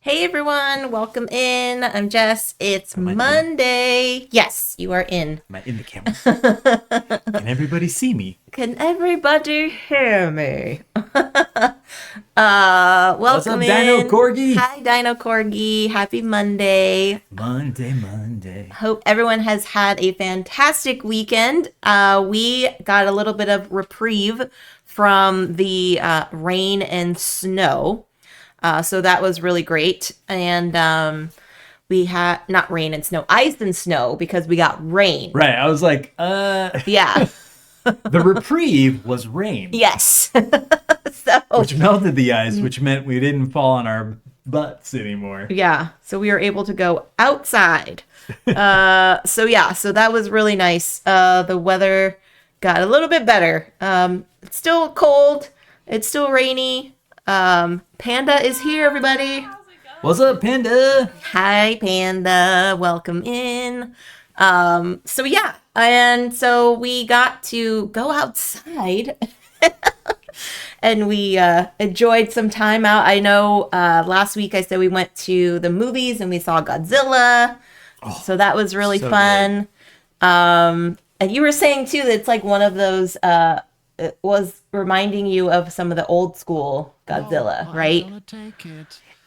Hey everyone, welcome in. I'm Jess. It's Monday. Yes, you are in. Am I in the camera? Can everybody see me? Can everybody hear me? What's Welcome up, Dino in. Corgi? Hi, Dino Corgi. Happy Monday. Monday. Hope everyone has had a fantastic weekend. We got a little bit of reprieve from the rain and snow. So that was really great. And we had not rain and snow, ice and snow because we got rain. Right, I was like, Yeah. The reprieve was rain. Yes. Which melted the ice, which meant we didn't fall on our butts anymore. Yeah. So we were able to go outside. So that was really nice. The weather got a little bit better. It's still cold. It's still rainy. Panda is here, everybody. What's up, Panda? Hi, Panda. Welcome in. And so we got to go outside and we enjoyed some time out. I know last week I said we went to the movies and we saw Godzilla. So that was really fun. And you were saying too that it's like one of those it was reminding you of some of the old school Godzilla, right?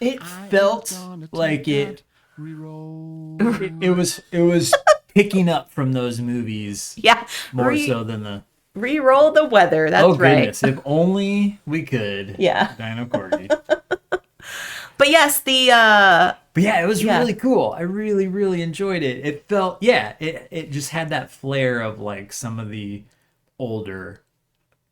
It felt like it was picking up from those movies. Yeah. More so than the re-roll the weather. That's right. Oh goodness, if only we could. Yeah. Dino Corgi. But yes, it was really cool. I really enjoyed it. It felt it just had that flair of like some of the older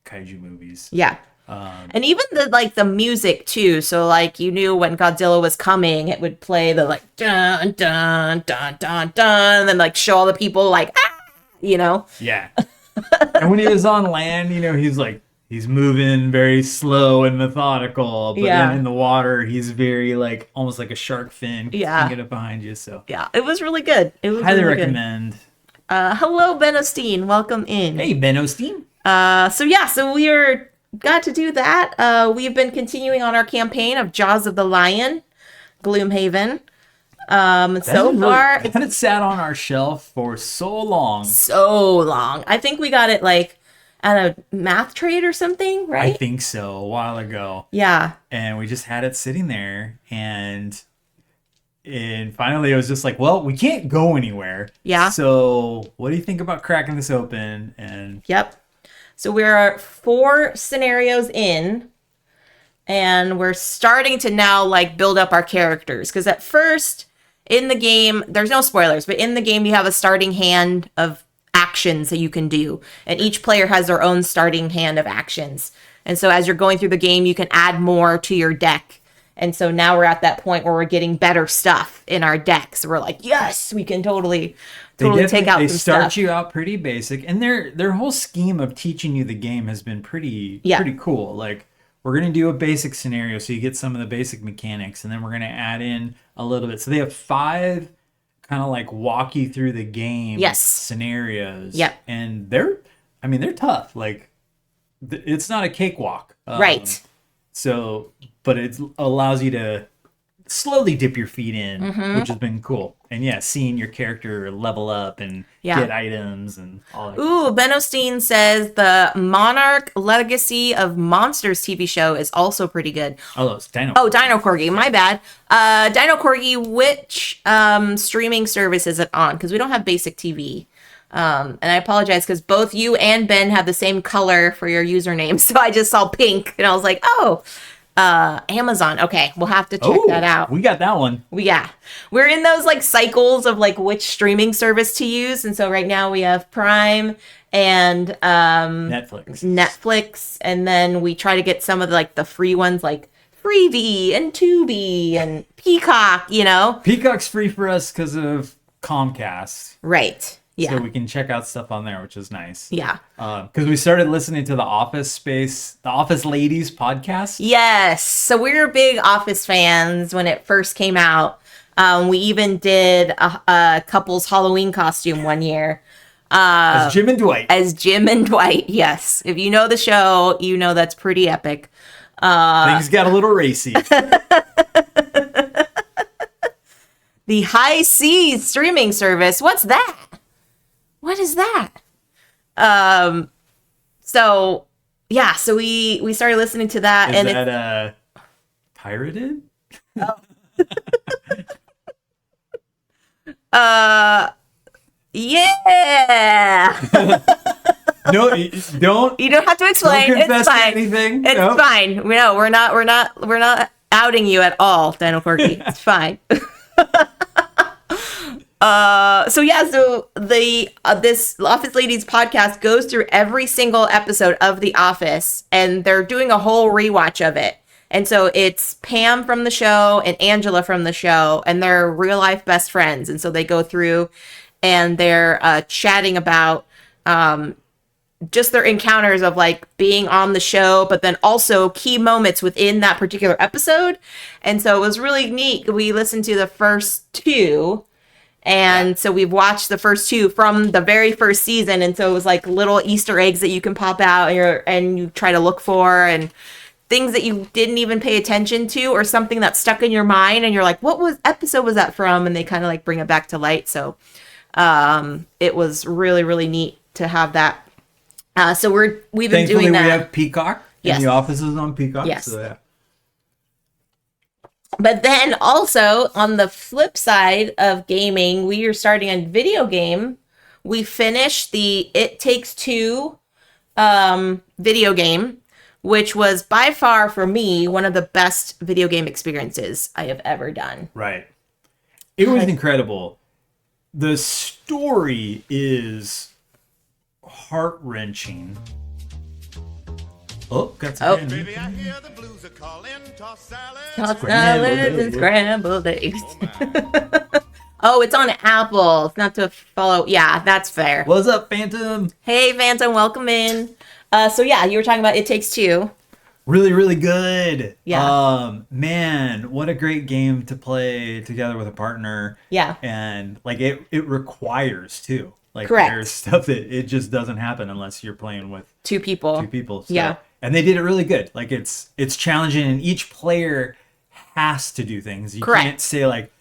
kaiju movies. Yeah. And even the music too. So like you knew when Godzilla was coming, it would play the like dun dun dun dun dun, and then like show all the people like you know. Yeah. And when he was on land, he's moving very slow and methodical, but then in the water he's very like almost like a shark fin. Yeah. Get up behind you. So yeah, it was really good. It was highly really recommend. Good. Hello, Ben Osteen. Welcome in. Hey, Ben Osteen. So we got to do that. We've been continuing on our campaign of Jaws of the Lion, Gloomhaven. So far, it sat on our shelf for so long. I think we got it like at a math trade or something, right? I think so, a while ago. Yeah. And we just had it sitting there, and finally it was just like, well, we can't go anywhere. Yeah. So what do you think about cracking this open? And yep. So we're 4 scenarios in, and we're starting to now like build up our characters. Because at first in the game, there's no spoilers, but in the game you have a starting hand of actions that you can do. And each player has their own starting hand of actions. And so as you're going through the game, you can add more to your deck. And so now we're at that point where we're getting better stuff in our decks. So we're like, yes, we can totally take out some stuff. They start you out pretty basic, and their whole scheme of teaching you the game has been pretty cool. Like, we're going to do a basic scenario so you get some of the basic mechanics, and then we're going to add in a little bit. So they have 5 kind of like walk you through the game scenarios. Yep. And they're tough. Like, it's not a cakewalk. Right. So, but it allows you to slowly dip your feet in, which has been cool. And seeing your character level up and get items and all that. Ooh, Ben Osteen says the Monarch Legacy of Monsters TV show is also pretty good. Oh, it's Dino. Oh, Dino Corgi, my bad. Dino Corgi, which streaming service is it on? Because we don't have basic TV. And I apologize because both you and Ben have the same color for your username. So I just saw pink and I was like, oh, Amazon. Okay, we'll have to check that out. We got that one. We're in those like cycles of like which streaming service to use. And so right now we have Prime and Netflix. And then we try to get some of the, like the free ones like Freevee and Tubi and Peacock, you know. Peacock's free for us because of Comcast. Right. Yeah. So we can check out stuff on there, which is nice. Yeah. Because we started listening to the Office Ladies podcast. Yes. So we were big Office fans when it first came out. We even did a couple's Halloween costume one year. As Jim and Dwight. Yes. If you know the show, you know that's pretty epic. Things got a little racy. the High Seas streaming service. What's that? What is that? So yeah, so we started listening to that. Is that pirated? Yeah. No, don't. You don't have to explain. Don't confess It's fine. to anything. It's Nope. fine. No, we're not outing you at all, Daniel Corky. It's fine. So this Office Ladies podcast goes through every single episode of The Office, and they're doing a whole rewatch of it. And so it's Pam from the show and Angela from the show, and they're real life best friends. And so they go through and they're chatting about just their encounters of like being on the show, but then also key moments within that particular episode. And so it was really neat. We listened to the first two. And so we've watched the first two from the very first season. And so it was like little Easter eggs that you can pop out and you try to look for, and things that you didn't even pay attention to, or something that stuck in your mind. And you're like, episode was that from? And they kind of like bring it back to light. So it was really, really neat to have that. So we've been doing that. We have Peacock. Yes. And The Office is on Peacock. Yes. So yeah. But then also on the flip side of gaming, we are starting a video game. We finished the It Takes Two video game, which was by far for me one of the best video game experiences I have ever done. Right. It was incredible. The story is heart-wrenching. Oh, got some candy. Baby, I hear the blues are calling. Toss salads. Tossed salads and scrambled eggs. Oh, it's on Apple. It's not to follow. Yeah, that's fair. What's up, Phantom? Hey, Phantom, welcome in. So yeah, you were talking about It Takes Two. Really, really good. Yeah. Man, what a great game to play together with a partner. Yeah. And like it requires too. Like Correct. There's stuff that it just doesn't happen unless you're playing with Two people. So, Yeah. And they did it really good. Like it's challenging, and each player has to do things. You Correct. can't say like,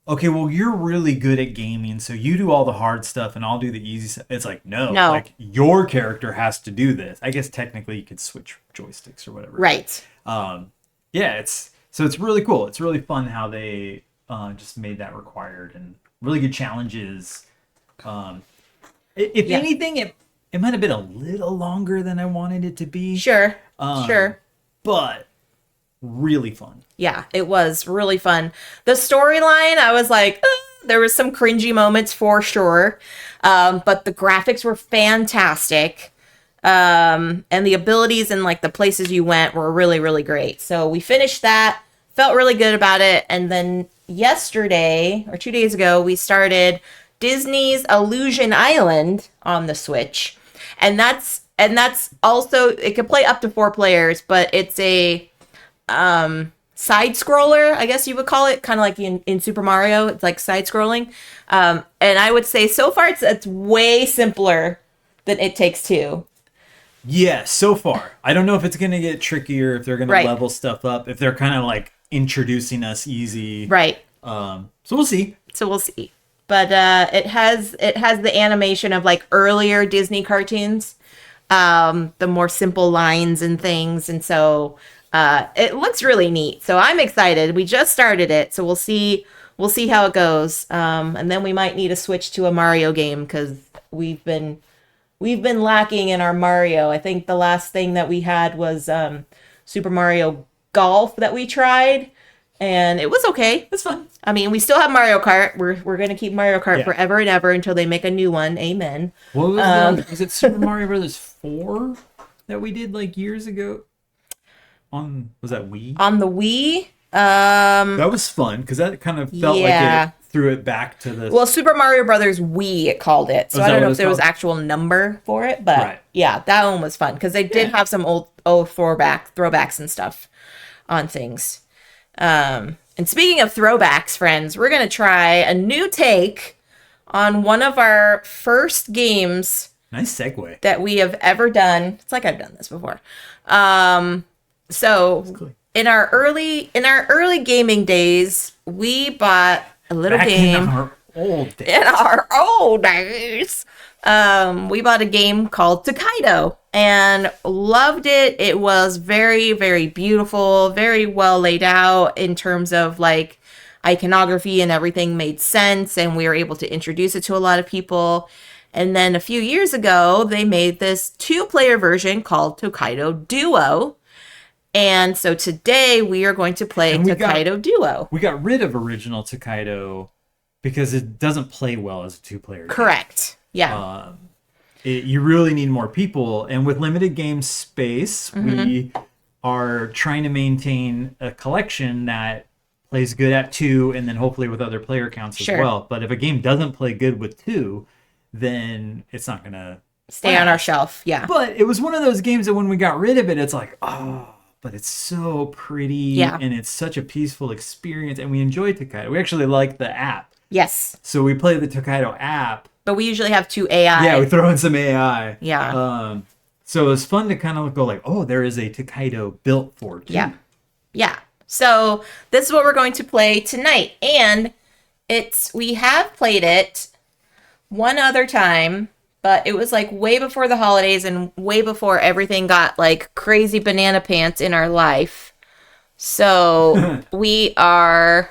okay, well, you're really good at gaming, so you do all the hard stuff and I'll do the easy stuff. It's like, no. Like your character has to do this. I guess technically you could switch joysticks or whatever. Right. Yeah, it's really cool. It's really fun how they just made that required, and really good challenges. If anything, it might have been a little longer than I wanted it to be. Sure. Sure. But really fun. Yeah, it was really fun. The storyline, I was like, there was some cringy moments for sure. But the graphics were fantastic. And the abilities and like the places you went were really, really great. So we finished that, felt really good about it. And then yesterday or 2 days ago, we started Disney's Illusion Island on the Switch. And that's also, it can play up to 4 players, but it's a side scroller, I guess you would call it, kind of like in Super Mario. It's like side scrolling. And I would say so far it's way simpler than It Takes Two. Yeah, so far. I don't know if it's going to get trickier, if they're going to level stuff up, if they're kind of like introducing us easy. Right. So we'll see. But it has the animation of like earlier Disney cartoons, the more simple lines and things, and so it looks really neat. So I'm excited. We just started it, so we'll see how it goes. And then we might need to switch to a Mario game because we've been lacking in our Mario. I think the last thing that we had was Super Mario Golf that we tried. And it was okay. It's fun. I mean, we still have Mario Kart. We're gonna keep Mario Kart forever and ever until they make a new one. Amen. What was was it Super Mario Brothers 4 that we did like years ago? Was that Wii? On the Wii. That was fun because that kind of felt like it threw it back to the. Well, Super Mario Brothers Wii, it called it. So I don't know if there was actual number for it, but yeah, that one was fun because they did have some old throwbacks and stuff on things. And speaking of throwbacks, friends, we're going to try a new take on one of our first games. Nice segue. That we have ever done. It's like I've done this before. So in our early gaming days, we bought a little Back game. in our old days. In our old days. We bought a game called Tokaido and loved it. It was very, very beautiful, very well laid out in terms of like iconography, and everything made sense, and we were able to introduce it to a lot of people. And then a few years ago, they made this 2-player version called Tokaido Duo. And so today we are going to play Tokaido Duo. We got rid of original Tokaido because it doesn't play well as a 2-player game. Correct. Yeah. You really need more people. And with limited game space, we are trying to maintain a collection that plays good at 2, and then hopefully with other player counts as well. But if a game doesn't play good with 2, then it's not going to stay on our shelf. Yeah. But it was one of those games that when we got rid of it, it's like, oh, but it's so pretty, and it's such a peaceful experience, and we enjoy Tokaido. We actually like the app. Yes. So we play the Tokaido app. But we usually have 2 AI. Yeah, we throw in some AI. Yeah. So it was fun to kind of go like, oh, there is a Tokaido built for it. Yeah. Yeah. So this is what we're going to play tonight. And we have played it one other time, but it was like way before the holidays and way before everything got like crazy banana pants in our life. So we are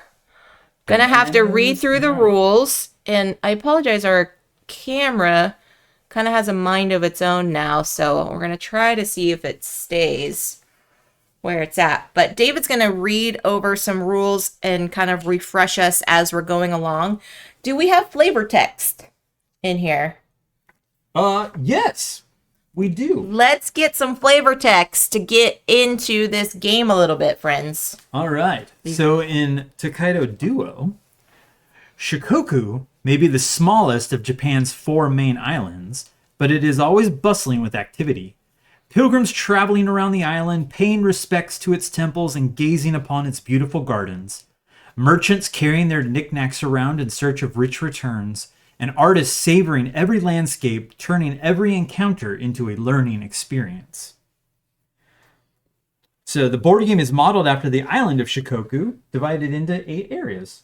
going to have to read through the rules. And I apologize, our camera kind of has a mind of its own now. So we're going to try to see if it stays where it's at. But David's going to read over some rules and kind of refresh us as we're going along. Do we have flavor text in here? Yes, we do. Let's get some flavor text to get into this game a little bit, friends. All right. So in Tokaido Duo, Shikoku may be the smallest of Japan's 4 main islands, but it is always bustling with activity. Pilgrims traveling around the island, paying respects to its temples and gazing upon its beautiful gardens. Merchants carrying their knickknacks around in search of rich returns, and artists savoring every landscape, turning every encounter into a learning experience. So the board game is modeled after the island of Shikoku, divided into 8 areas,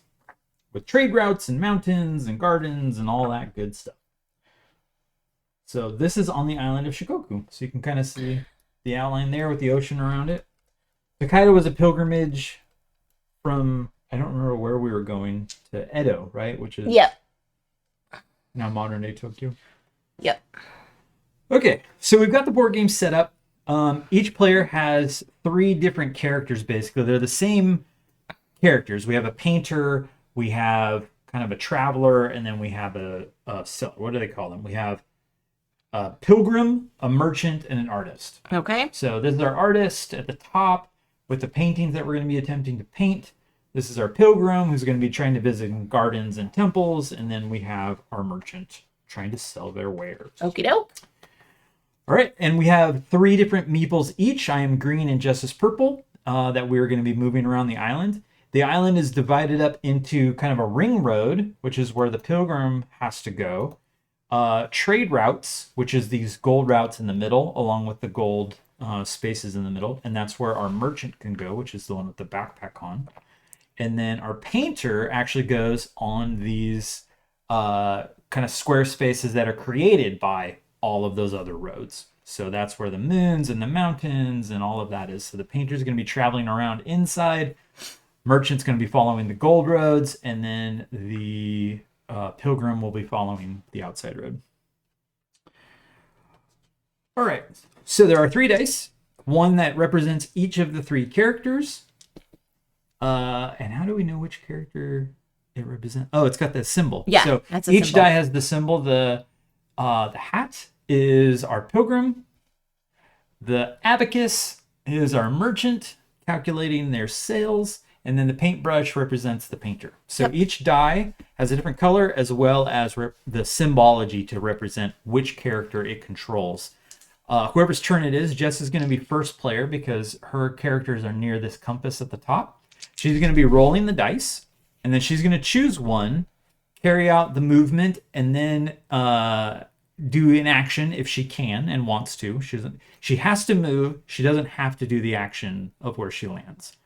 with trade routes and mountains and gardens and all that good stuff. So this is on the island of Shikoku. So you can kind of see the outline there with the ocean around it. Tokaido was a pilgrimage from, I don't remember where we were going, to Edo, right? Which is now modern day Tokyo. Yep. Okay, so we've got the board game set up. Each player has 3 different characters, basically. They're the same characters. We have a painter, we have kind of a traveler, and then we have a seller. What do they call them? We have a pilgrim, a merchant, and an artist. Okay. So this is our artist at the top with the paintings that we're going to be attempting to paint. This is our pilgrim who's going to be trying to visit gardens and temples. And then we have our merchant trying to sell their wares. Okie doke. All right. And we have 3 different meeples each. I am green and Jess is purple that we're going to be moving around the island. The island is divided up into kind of a ring road, which is where the pilgrim has to go. Trade routes, which is these gold routes in the middle, along with the gold spaces in the middle. And that's where our merchant can go, which is the one with the backpack on. And then our painter actually goes on these kind of square spaces that are created by all of those other roads. So that's where the moons and the mountains and all of that is. So the painter's going to be traveling around inside. Merchant's going to be following the gold roads. And then the pilgrim will be following the outside road. All right. So there are 3 dice. One that represents each of the 3 characters. And how do we know which character it represents? Oh, it's got the symbol. Yeah, so that's a each symbol. die has the symbol. The hat is our pilgrim. The abacus is our merchant, calculating their sales. And then the paintbrush represents the painter. So each die has a different color as well as the symbology to represent which character it controls. Whoever's turn it is, Jess is going to be first player because her characters are near this compass at the top. She's going to be rolling the dice, and then she's going to choose one, carry out the movement, and then do an action if she can and wants to. She has to move. She doesn't have to do the action of where she lands.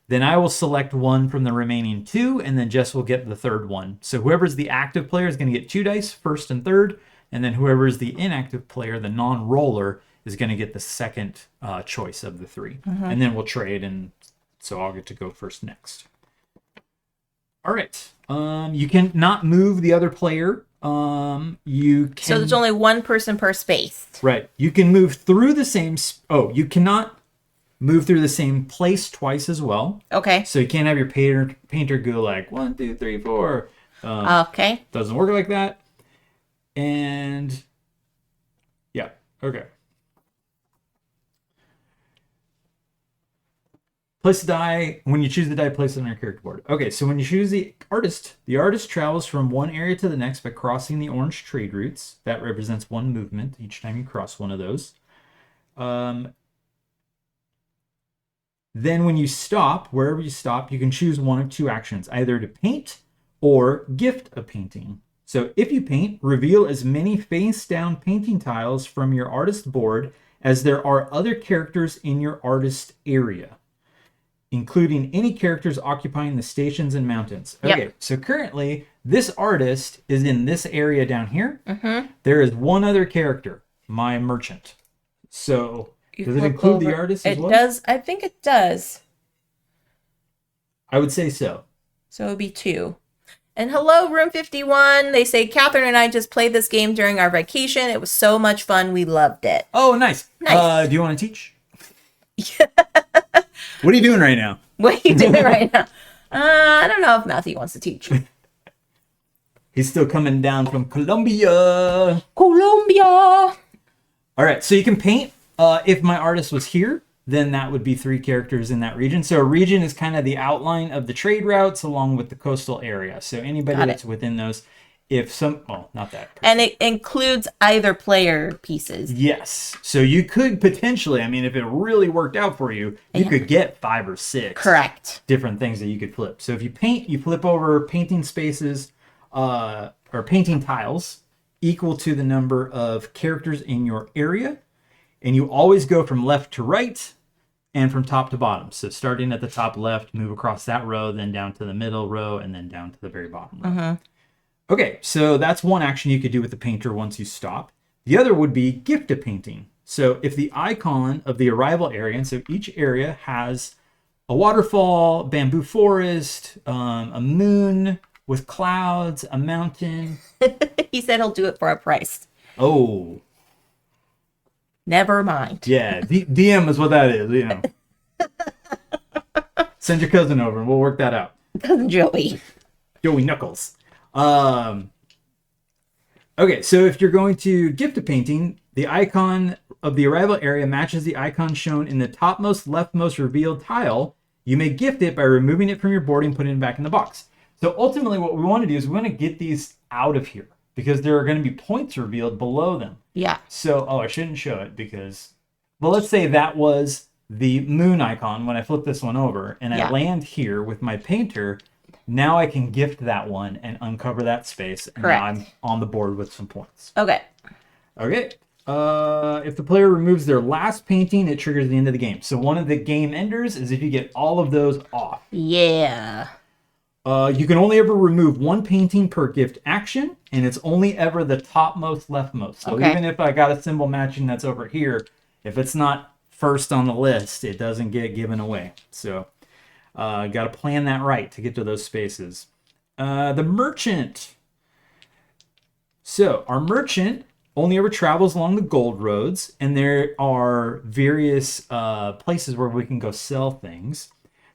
Then I will select one from the remaining 2, and then Jess will get the third one. So whoever's the active player is going to get 2 dice, first and third, and then whoever is the inactive player, the non-roller, is going to get the second choice of the 3. And then we'll trade, and so I'll get to go first next. All right. You can not move the other player. You can. So there's only one person per space. Right. You can move through the same. You cannot move through the same place twice as well. Okay. So you can't have your painter go like 1, 2, 3, 4. Okay. Doesn't work like that. And yeah. Okay. Place the die. When you choose the die, place it on your character board. Okay, so when you choose the artist travels from one area to the next by crossing the orange trade routes. That represents one movement each time you cross one of those. Then when you stop, wherever you stop, you can choose one of 2 actions, either to paint or gift a painting. So if you paint, reveal as many face-down painting tiles from your artist board as there are other characters in your artist area, including any characters occupying the stations and mountains. Okay, so currently, this artist is in this area down here. There is one other character, my merchant. So, does it include the artist as well? It does. I think it does. I would say so. So it would be 2. And hello, Room 51. They say, Catherine and I just played this game during our vacation. It was so much fun. We loved it. Oh, nice. Nice. Do you want to teach? What are you doing right now? What are you doing right now? I don't know if Matthew wants to teach. He's still coming down from Colombia. Colombia. All right, so you can paint. If my artist was here, then that would be 3 characters in that region. So a region is kind of the outline of the trade routes along with the coastal area. So anybody that's within those, not that person. And it includes either player pieces. Yes. So you could potentially, if it really worked out for you, you could get 5 or 6. Correct. Different things that you could flip. So if you paint, you flip over painting spaces or painting tiles equal to the number of characters in your area. And you always go from left to right and from top to bottom. So starting at the top left, move across that row, then down to the middle row, and then down to the very bottom row. Okay, so that's one action you could do with the painter once you stop. The other would be gift a painting. So if the icon of the arrival area, and so each area has a waterfall, bamboo forest, a moon with clouds, a mountain. He said he'll do it for a price. Oh. Never mind. Yeah, DM is what that is, Send your cousin over and we'll work that out. Cousin Joey. Joey Knuckles. Okay, so if you're going to gift a painting, the icon of the arrival area matches the icon shown in the topmost leftmost revealed tile. You may gift it by removing it from your board and putting it back in the box. So ultimately what we want to do is we want to get these out of here because there are going to be points revealed below them. Yeah. So, I shouldn't show it because, well, let's say that was the moon icon when I flip this one over and I land here with my painter. Now I can gift that one and uncover that space. And Correct. Now I'm on the board with some points. Okay. Okay. If the player removes their last painting, it triggers the end of the game. So one of the game enders is if you get all of those off. Yeah. You can only ever remove 1 painting per gift action, and it's only ever the topmost leftmost. So even if I got a symbol matching that's over here, if it's not first on the list, it doesn't get given away. So got to plan that right to get to those spaces. The merchant. So our merchant only ever travels along the gold roads, and there are various places where we can go sell things.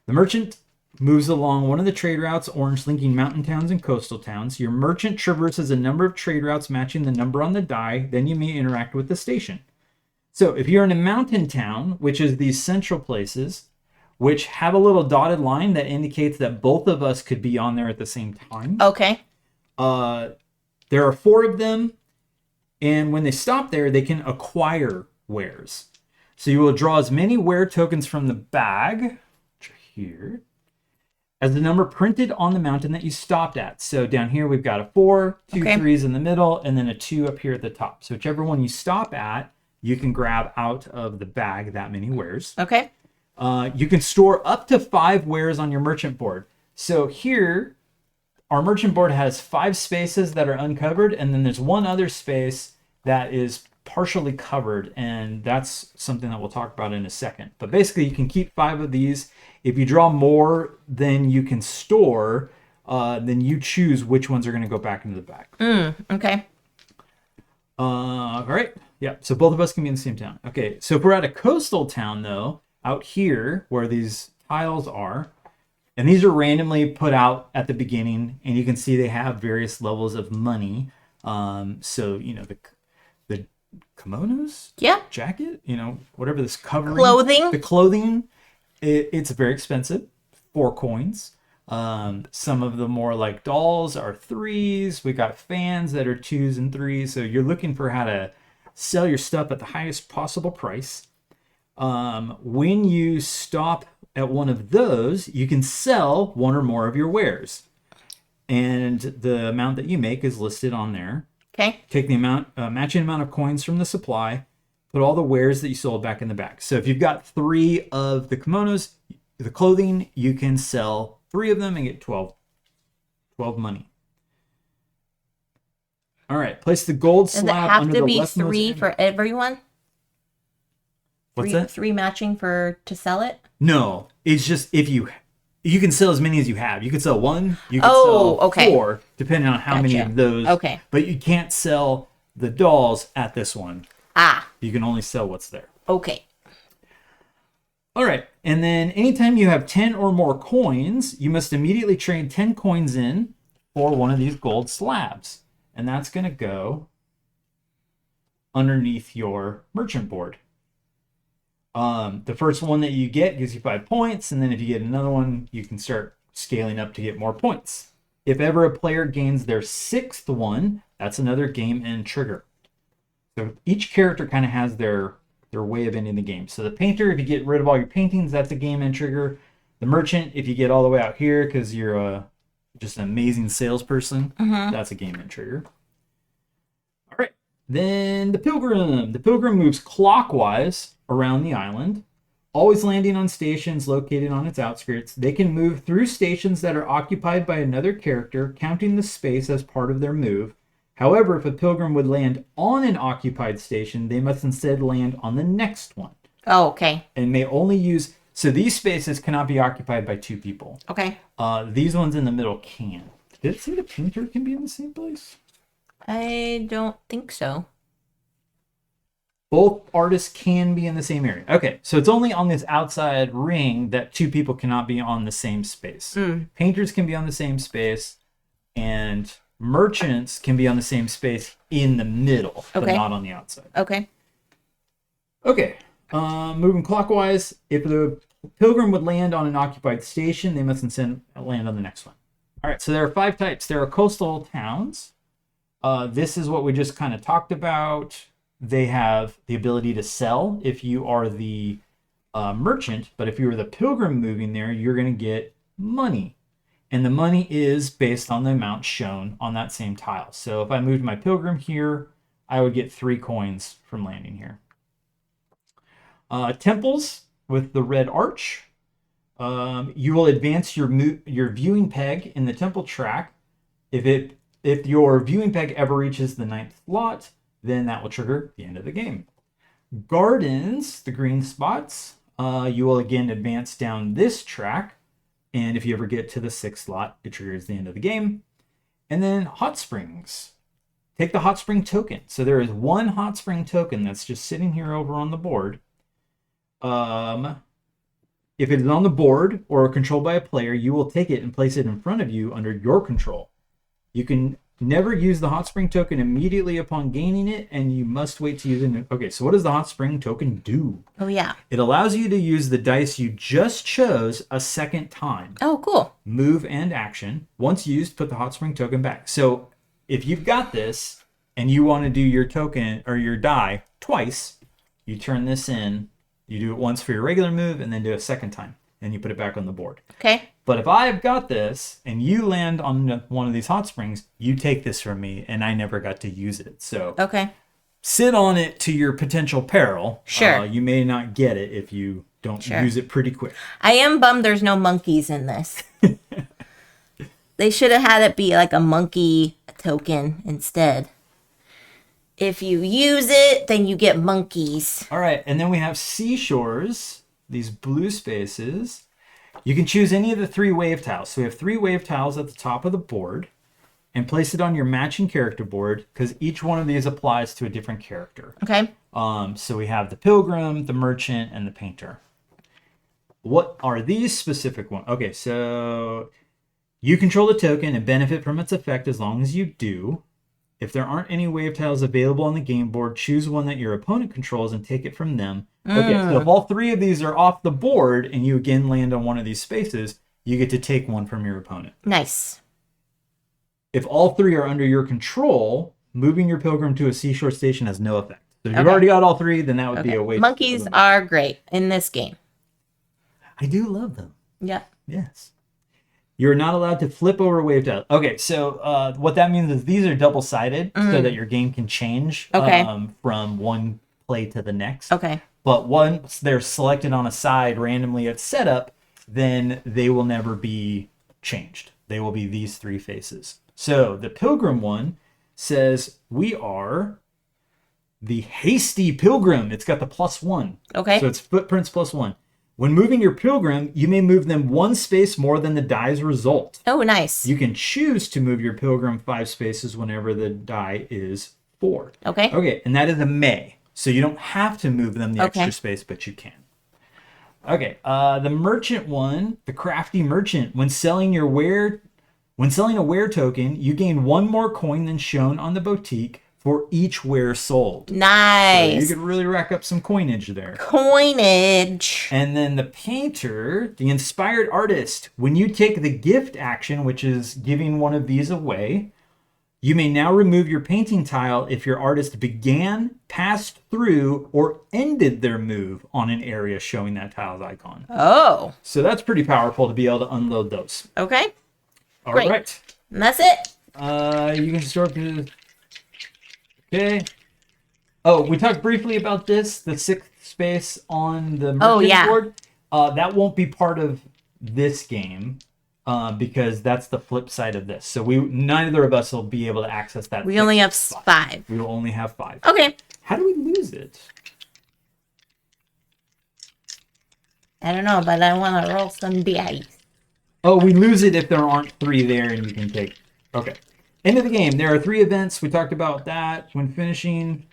The merchant moves along one of the trade routes, orange, linking mountain towns and coastal towns. Your merchant traverses a number of trade routes matching the number on the die. Then you may interact with the station. So if you're in a mountain town, which is these central places, which have a little dotted line that indicates that both of us could be on there at the same time. Okay. There are 4 of them. And when they stop there, they can acquire wares. So you will draw as many ware tokens from the bag, which are here, as the number printed on the mountain that you stopped at. So down here, we've got a 4, 2 3s in the middle, and then a 2 up here at the top. So whichever one you stop at, you can grab out of the bag that many wares. Okay. You can store up to 5 wares on your merchant board. So here, our merchant board has 5 spaces that are uncovered, and then there's one other space that is partially covered, and that's something that we'll talk about in a second. But basically, you can keep 5 of these. If you draw more than you can store, then you choose which ones are going to go back into the bag. Okay. All right. Yeah. So both of us can be in the same town. Okay. So if we're at a coastal town, though, out here where these tiles are, and these are randomly put out at the beginning, and you can see they have various levels of money. So the kimonos, jacket, whatever this covering, the clothing, it's very expensive. 4 coins. Some of the more like dolls are 3s. We got fans that are 2s and 3s. So you're looking for how to sell your stuff at the highest possible price. When you stop at one of those, you can sell one or more of your wares, and the amount that you make is listed on there. Okay. Take the matching amount of coins from the supply, put all the wares that you sold back in the bag. So if you've got 3 of the kimonos, the clothing, you can sell 3 of them and get 12 money. All right, place the gold slab under the leftmost. Does it have to be 3 for everyone? What's that? 3 matching to sell it? No, it's just if you can sell as many as you have. You can sell 1, you can sell 4, depending on how many of those. Okay. But you can't sell the dolls at this one. You can only sell what's there. Okay. All right, and then anytime you have 10 or more coins, you must immediately trade 10 coins in for one of these gold slabs. And that's going to go underneath your merchant board. The first one that you get gives you 5 points, and then if you get another one, you can start scaling up to get more points. If ever a player gains their 6th one, that's another game end trigger. So each character kind of has their way of ending the game. So the painter, if you get rid of all your paintings, that's a game end trigger. The merchant, if you get all the way out here because you're just an amazing salesperson, that's a game end trigger. All right. Then the pilgrim. The pilgrim moves clockwise around the island, always landing on stations located on its outskirts. They can move through stations that are occupied by another character, counting the space as part of their move. However, if a pilgrim would land on an occupied station, they must instead land on the next one. Oh, okay. And may only use... So these spaces cannot be occupied by 2 people. Okay. These ones in the middle can. Did it say the painter can be in the same place? I don't think so. Both artists can be in the same area. Okay, so it's only on this outside ring that 2 people cannot be on the same space. Painters can be on the same space, and merchants can be on the same space in the middle, but not on the outside. Okay. Okay, moving clockwise. If the pilgrim would land on an occupied station, they must instead land on the next one. All right, so there are 5 types. There are coastal towns. This is what we just kind of talked about. They have the ability to sell if you are the merchant, but if you are the pilgrim moving there, you're going to get money. And the money is based on the amount shown on that same tile. So if I moved my pilgrim here, I would get 3 coins from landing here. Temples with the red arch. You will advance your viewing peg in the temple track. If your viewing peg ever reaches the 9th slot, then that will trigger the end of the game. Gardens, the green spots, you will again advance down this track. And if you ever get to the 6th slot, it triggers the end of the game. And then hot springs. Take the hot spring token. So there is 1 hot spring token that's just sitting here over on the board. If it is on the board or controlled by a player, you will take it and place it in front of you under your control. You can never use the hot spring token immediately upon gaining it, and you must wait to use it. Okay, so what does the hot spring token do? Oh, yeah. It allows you to use the dice you just chose a second time. Oh, cool. Move and action. Once used, put the hot spring token back. So if you've got this and you want to do your token or your die twice, you turn this in. You do it once for your regular move and then do it a second time. And you put it back on the board. Okay. But if I've got this and you land on one of these hot springs, you take this from me and I never got to use it. So sit on it to your potential peril. Sure. You may not get it if you Don't use it pretty quick. I am bummed there's no monkeys in this. They should have had it be like a monkey token instead. If you use it, then you get monkeys. All right, and then we have seashores, these blue spaces. You can choose any of the 3 wave tiles. So we have 3 wave tiles at the top of the board, and place it on your matching character board because each one of these applies to a different character. Okay. So we have the pilgrim, the merchant, and the painter. What are these specific ones? Okay, so you control the token and benefit from its effect as long as you do. If there aren't any wave tiles available on the game board, choose one that your opponent controls and take it from them. Okay, so if all 3 of these are off the board and you again land on one of these spaces, you get to take one from your opponent. Nice. If all 3 are under your control, moving your pilgrim to a seashore station has no effect. So if you've already got all 3, then that would be a waste. Monkeys are great in this game. I do love them. Yeah. Yes. You're not allowed to flip over wave tiles. Okay, so what that means is these are double-sided so that your game can change from one play to the next. Okay. But once they're selected on a side randomly at setup, then they will never be changed. They will be these 3 faces. So the pilgrim one says we are the hasty pilgrim. It's got the +1. Okay. So it's footprints +1. When moving your pilgrim, you may move them 1 space more than the die's result. Oh, nice. You can choose to move your pilgrim 5 spaces whenever the die is 4. Okay. Okay, and that is a may. So you don't have to move them the extra space, but you can. Okay, the merchant one, the crafty merchant. When selling a ware token, you gain 1 more coin than shown on the boutique for each ware sold. Nice. So you could really rack up some coinage there. Coinage. And then the painter, the inspired artist. When you take the gift action, which is giving one of these away, you may now remove your painting tile if your artist began, passed through, or ended their move on an area showing that tile's icon. Oh. So that's pretty powerful to be able to unload those. Okay. All Great. right. And that's it. You can store. Okay. Oh, we talked briefly about this, the 6th space on the merchant board. That won't be part of this game because that's the flip side of this. So neither of us will be able to access that. We only have 5. We will only have 5. Okay. How do we lose it? I don't know, but I want to roll some dice. Oh, we lose it if there aren't 3 there and you can take. Okay. End of the game. There are 3 events. We talked about that when finishing.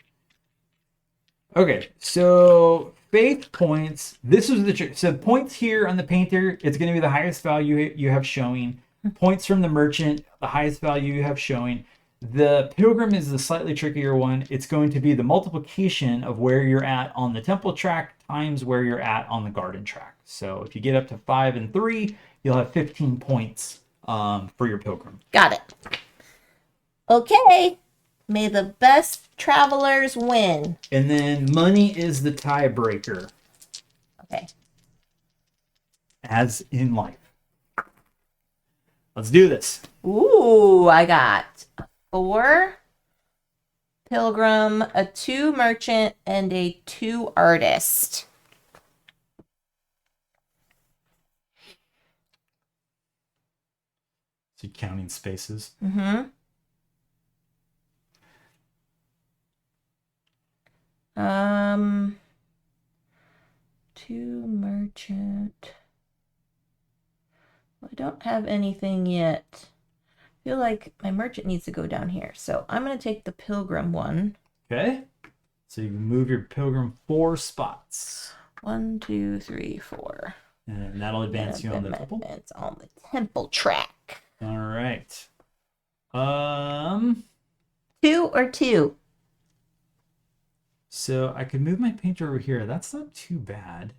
Okay, so faith points. This is the trick. So points here on the painter, it's going to be the highest value you have showing. Points from the merchant, the highest value you have showing. The pilgrim is the slightly trickier one. It's going to be the multiplication of where you're at on the temple track times where you're at on the garden track. So if you get up to 5 and 3, you'll have 15 points for your pilgrim. Got it. Okay. May the best travelers win. And then money is the tiebreaker. Okay. As in life. Let's do this. Ooh, I got 4 pilgrim, a 2 merchant, and a 2 artist. So counting spaces. Mm-hmm. 2 merchant. I don't have anything yet. I feel like my merchant needs to go down here. So I'm going to take the pilgrim one. Okay. So you can move your pilgrim 4 spots. 1, 2, 3, 4. And that'll advance you on the temple. Advance on the temple track. All right. 2 or 2? So I could move my painter over here. That's not too bad.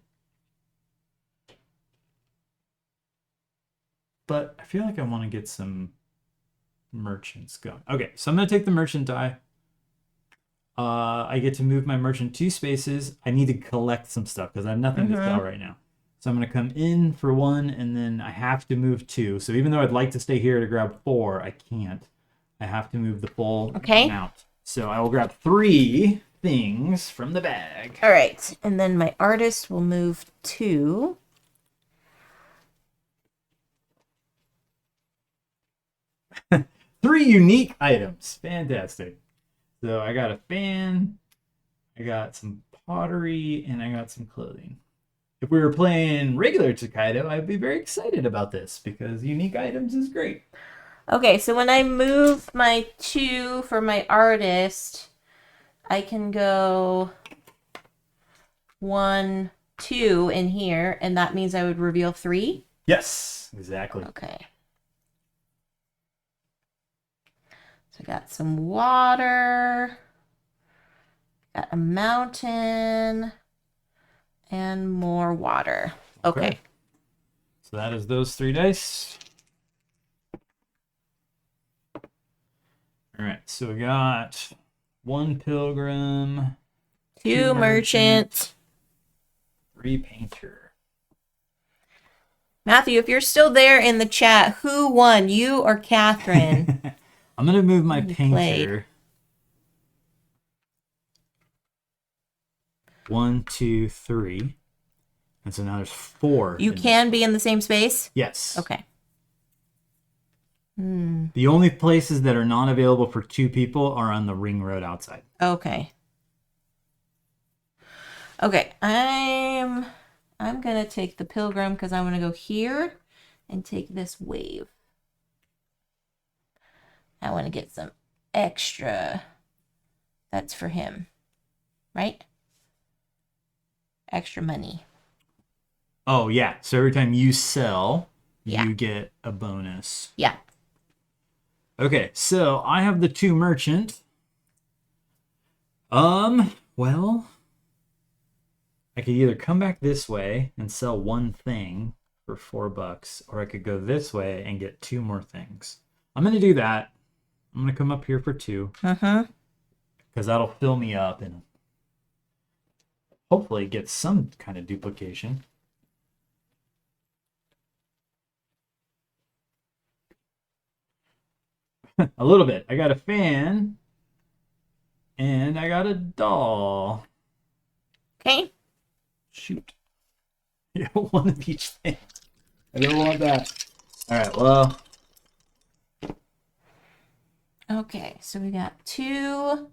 But I feel like I want to get some merchants going. Okay, so I'm going to take the merchant die. I get to move my merchant 2 spaces. I need to collect some stuff because I have nothing to sell right now. So I'm going to come in for 1, and then I have to move 2. So even though I'd like to stay here to grab 4, I can't. I have to move the full amount. So I will grab 3. things from the bag. All right. And then my artist will move 2. Three unique items. Fantastic. So I got a fan, I got some pottery, and I got some clothing. If we were playing regular Tokaido, I'd be very excited about this because unique items is great. Okay, so when I move my 2 for my artist, I can go 1, 2 in here, and that means I would reveal 3? Yes, exactly. Okay. So I got some water, got a mountain, and more water. Okay. So that is those 3 dice. All right, so we got 1 pilgrim, 2 merchant, 3 painter. Matthew, if you're still there in the chat, who won, you or Catherine? I'm gonna move my You painter. played. 1, 2, 3. And so now there's 4. You can be in the same space? Yes. Okay. The only places that are not available for 2 people are on the ring road outside. Okay. Okay, I'm gonna take the pilgrim because I'm gonna go here and take this wave. I want to get some extra. That's for him, right? Extra money. Oh yeah. So every time you sell, Yeah. you get a bonus. Yeah. Okay, so I have the 2 merchant. Well, I could either come back this way and sell 1 thing for $4, or I could go this way and get 2 more things. I'm gonna do that. I'm gonna come up here for 2. Because that'll fill me up and hopefully get some kind of duplication. A little bit. I got a fan and I got a doll. Okay. Shoot. You don't want of each thing. I don't want that. All right, well. Okay, so we got 2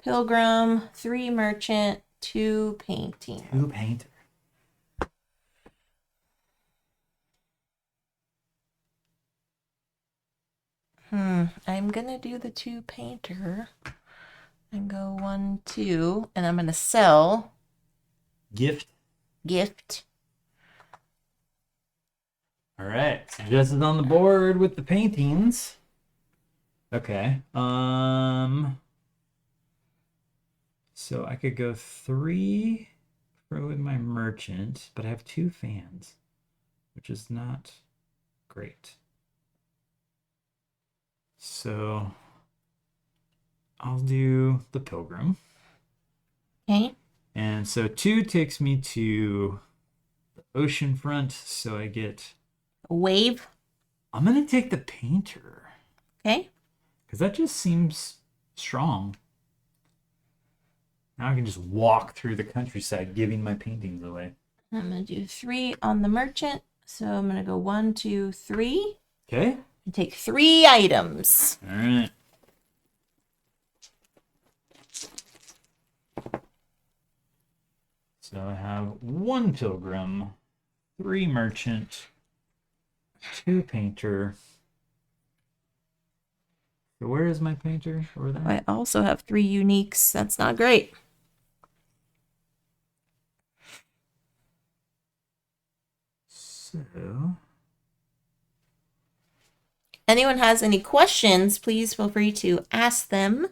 pilgrim, 3 merchant, 2 painting. 2 painter. I'm gonna do the 2 painter and go 1, 2, and I'm gonna sell Gift. All right, so Jess is on the board with the paintings. Okay. So I could go 3 with my merchant, but I have 2 fans, which is not great. So I'll do the pilgrim. Okay. And so 2 takes me to the ocean front, so I get A wave. I'm gonna take the painter. Okay. Because that just seems strong. Now I can just walk through the countryside giving my paintings away. I'm gonna do 3 on the merchant. So I'm gonna go 1, 2, 3. Okay. And take 3 items. All right. So I have 1 pilgrim, 3 merchant, 2 painter. So where is my painter? Over there? I also have 3 uniques. That's not great. So Anyone has any questions, please feel free to ask them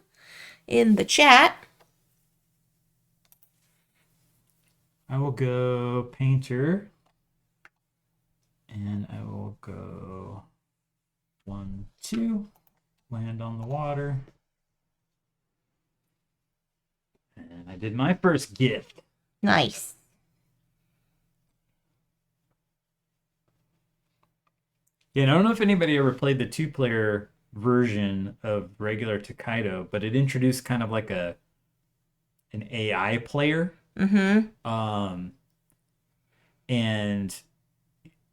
in the chat. I will go painter. And I will go 1, 2. Land on the water. And I did my first gift. Nice. Yeah, and I don't know if anybody ever played the 2-player version of regular Tokaido, but it introduced kind of like a an AI player. And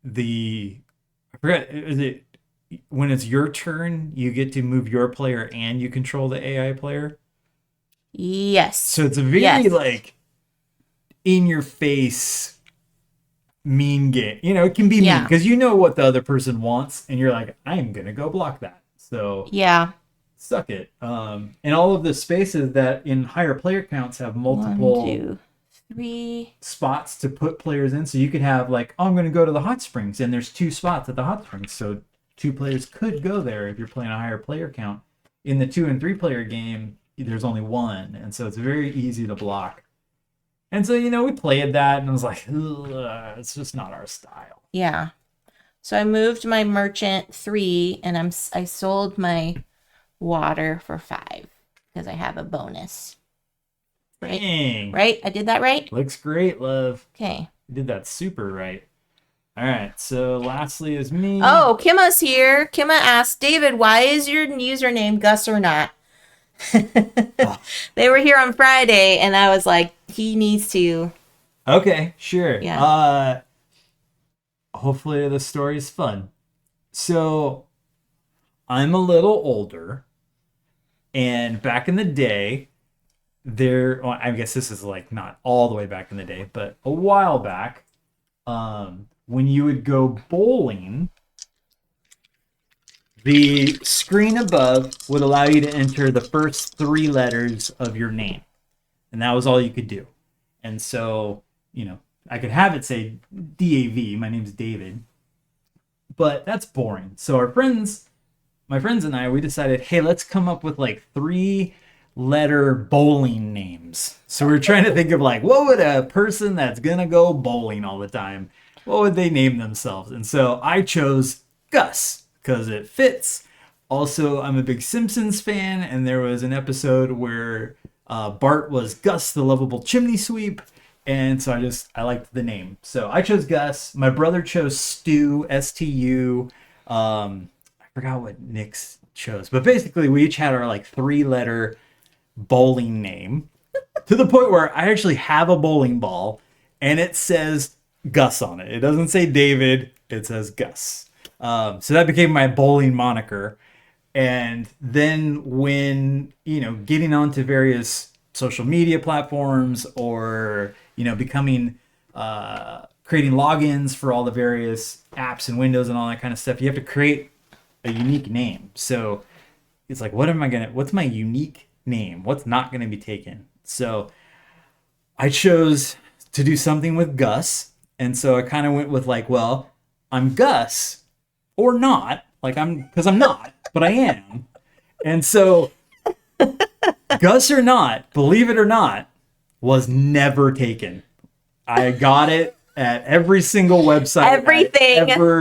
I forgot, is it when it's your turn, you get to move your player and you control the AI player? Yes. So it's a very like in your face mean game. You know, it can be mean because you know what the other person wants and you're like, I'm going to go block that. So suck it. And all of the spaces that in higher player counts have multiple 1, 2, 3 spots to put players in. So you could have like, oh, I'm going to go to the hot springs, and there's 2 spots at the hot springs. So 2 players could go there if you're playing a higher player count. In the 2 and 3 player game, there's only 1. And so it's very easy to block. And so, you know, we played that and I was like, it's just not our style. Yeah. So I moved my merchant 3 and I sold my water for 5 because I have a bonus. Right? Dang. Right? I did that right? Looks great, love. Okay. You did that super right. All right. So lastly is me. Oh, Kimma's here. Kimma asked, David, why is your username Gus or not? They were here on Friday and I was like, he needs to. Okay, sure. Yeah. Hopefully the story is fun. So I'm a little older, and back in the day, I guess this is like not all the way back in the day, but a while back, when you would go bowling, the screen above would allow you to enter the first 3 letters of your name. And that was all you could do. And so, you know, I could have it say DAV, my name's David. But that's boring. So my friends and I, we decided, hey, let's come up with like 3-letter bowling names. So we're trying to think of like, what would a person that's gonna go bowling all the time, what would they name themselves? And so I chose Gus because it fits. Also, I'm a big Simpsons fan, and there was an episode where Bart was Gus the lovable chimney sweep, and so I liked the name. So I chose Gus. My brother chose Stu, S-T-U. I forgot what Nick's chose, but basically we each had our like 3-letter bowling name to the point where I actually have a bowling ball and it says Gus on it. It doesn't say David, it says Gus. So that became my bowling moniker. And then when, you know, getting onto various social media platforms or, you know, becoming, creating logins for all the various apps and windows and all that kind of stuff, you have to create a unique name. So it's like, what's my unique name? What's not going to be taken? So I chose to do something with Gus. And so I kind of went with like, well, I'm Gus or not. Like because I'm not, but I am. And so Gus or not, believe it or not, was never taken. I got it at every single website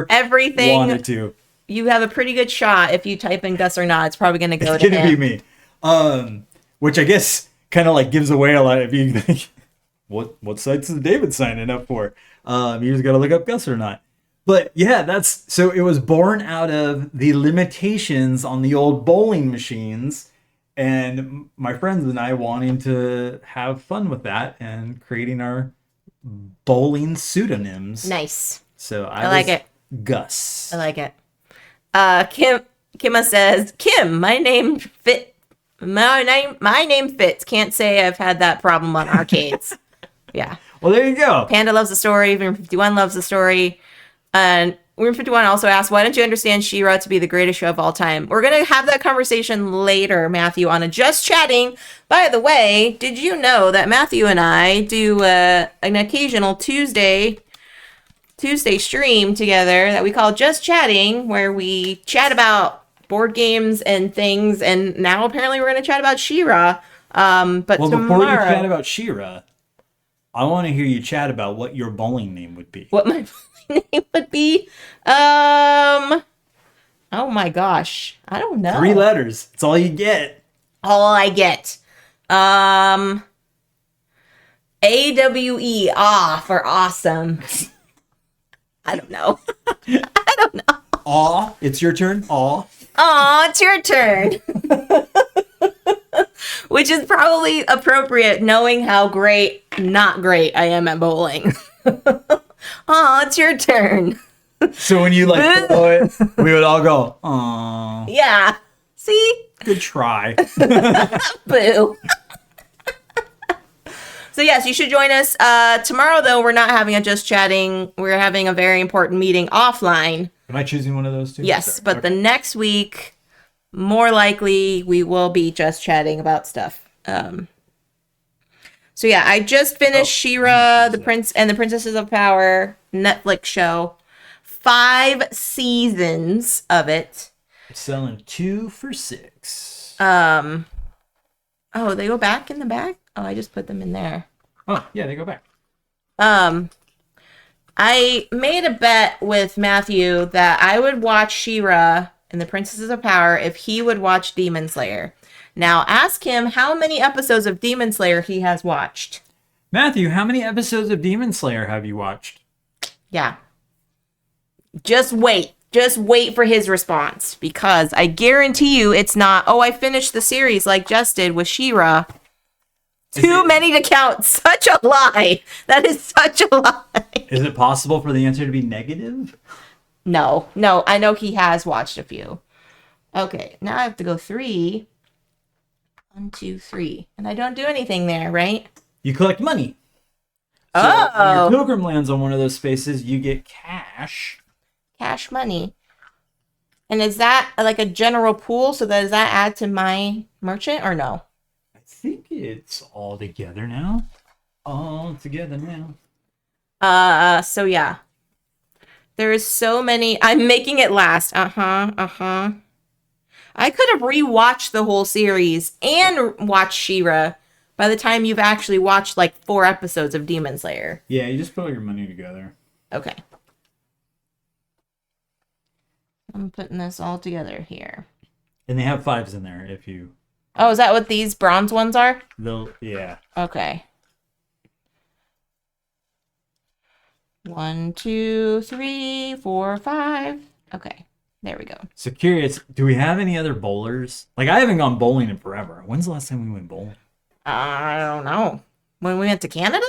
Everything wanted to. You have a pretty good shot if you type in Gus or not. It's probably going to go to him. It's going to be me. Which I guess kind of like gives away a lot if you think, what sites is David signing up for? You just got to look up Gus or not. But yeah, so it was born out of the limitations on the old bowling machines and my friends and I wanting to have fun with that and creating our bowling pseudonyms. Nice. So I like it. Gus. I like it. Kimma says, Kim, my name fits. Can't say I've had that problem on arcades. Yeah. Well, there you go. Panda loves the story. Room 51 loves the story. And Room 51 also asked, why don't you understand She-Ra to be the greatest show of all time? We're going to have that conversation later, Matthew, on a Just Chatting. By the way, did you know that Matthew and I do an occasional Tuesday stream together that we call Just Chatting, where we chat about board games and things, and now apparently we're going to chat about She-Ra. But well, tomorrow, before you chat about She-Ra, I want to hear you chat about what your bowling name would be. What my name would be? Oh my gosh, I don't know. 3 letters. It's all you get. All I get. AWE, for awesome. I don't know. I don't know. Aw, it's your turn. Aw. Aw, it's your turn. Which is probably appropriate knowing how not great I am at bowling. Oh, it's your turn. So when you like blow it, we would all go, "Aw, Yeah. See? good try." Boo. So yes, you should join us. Tomorrow, though, we're not having a Just Chatting. We're having a very important meeting offline. Am I choosing one of those two? Yes, but the next week, more likely, we will be just chatting about stuff. So yeah, I just finished She-Ra, the Princesses of Power Netflix show. 5 seasons of it. Selling 2 for $6. Oh, they go back in the back? Oh, I just put them in there. Oh, yeah, they go back. I made a bet with Matthew that I would watch She-Ra and the Princesses of Power if he would watch Demon Slayer. Now, ask him how many episodes of Demon Slayer he has watched. Matthew, how many episodes of Demon Slayer have you watched? Yeah. Just wait. Just wait for his response. Because I guarantee you it's not, oh, I finished the series like Jess did with She-Ra. Too many to count. Such a lie. That is such a lie. Is it possible for the answer to be negative? No. I know he has watched a few. Okay, now I have to go 3. 1, 2, 3. And I don't do anything there, right? You collect money. So when your pilgrim lands on one of those spaces, you get cash. Cash money. And is that like a general pool? So does that add to my merchant or no? I think it's all together now. All together now. So yeah. There's so many. I'm making it last. I could have rewatched the whole series and watched She-Ra by the time you've actually watched like 4 episodes of Demon Slayer. Yeah, you just put all your money together. Okay. I'm putting this all together here. And they have 5s in there if you... Oh, is that what these bronze ones are? Yeah. Okay. 1, 2, 3, 4, 5. Okay. There we go. So curious, do we have any other bowlers? Like, I haven't gone bowling in forever. When's the last time we went bowling? I don't know. When we went to Canada?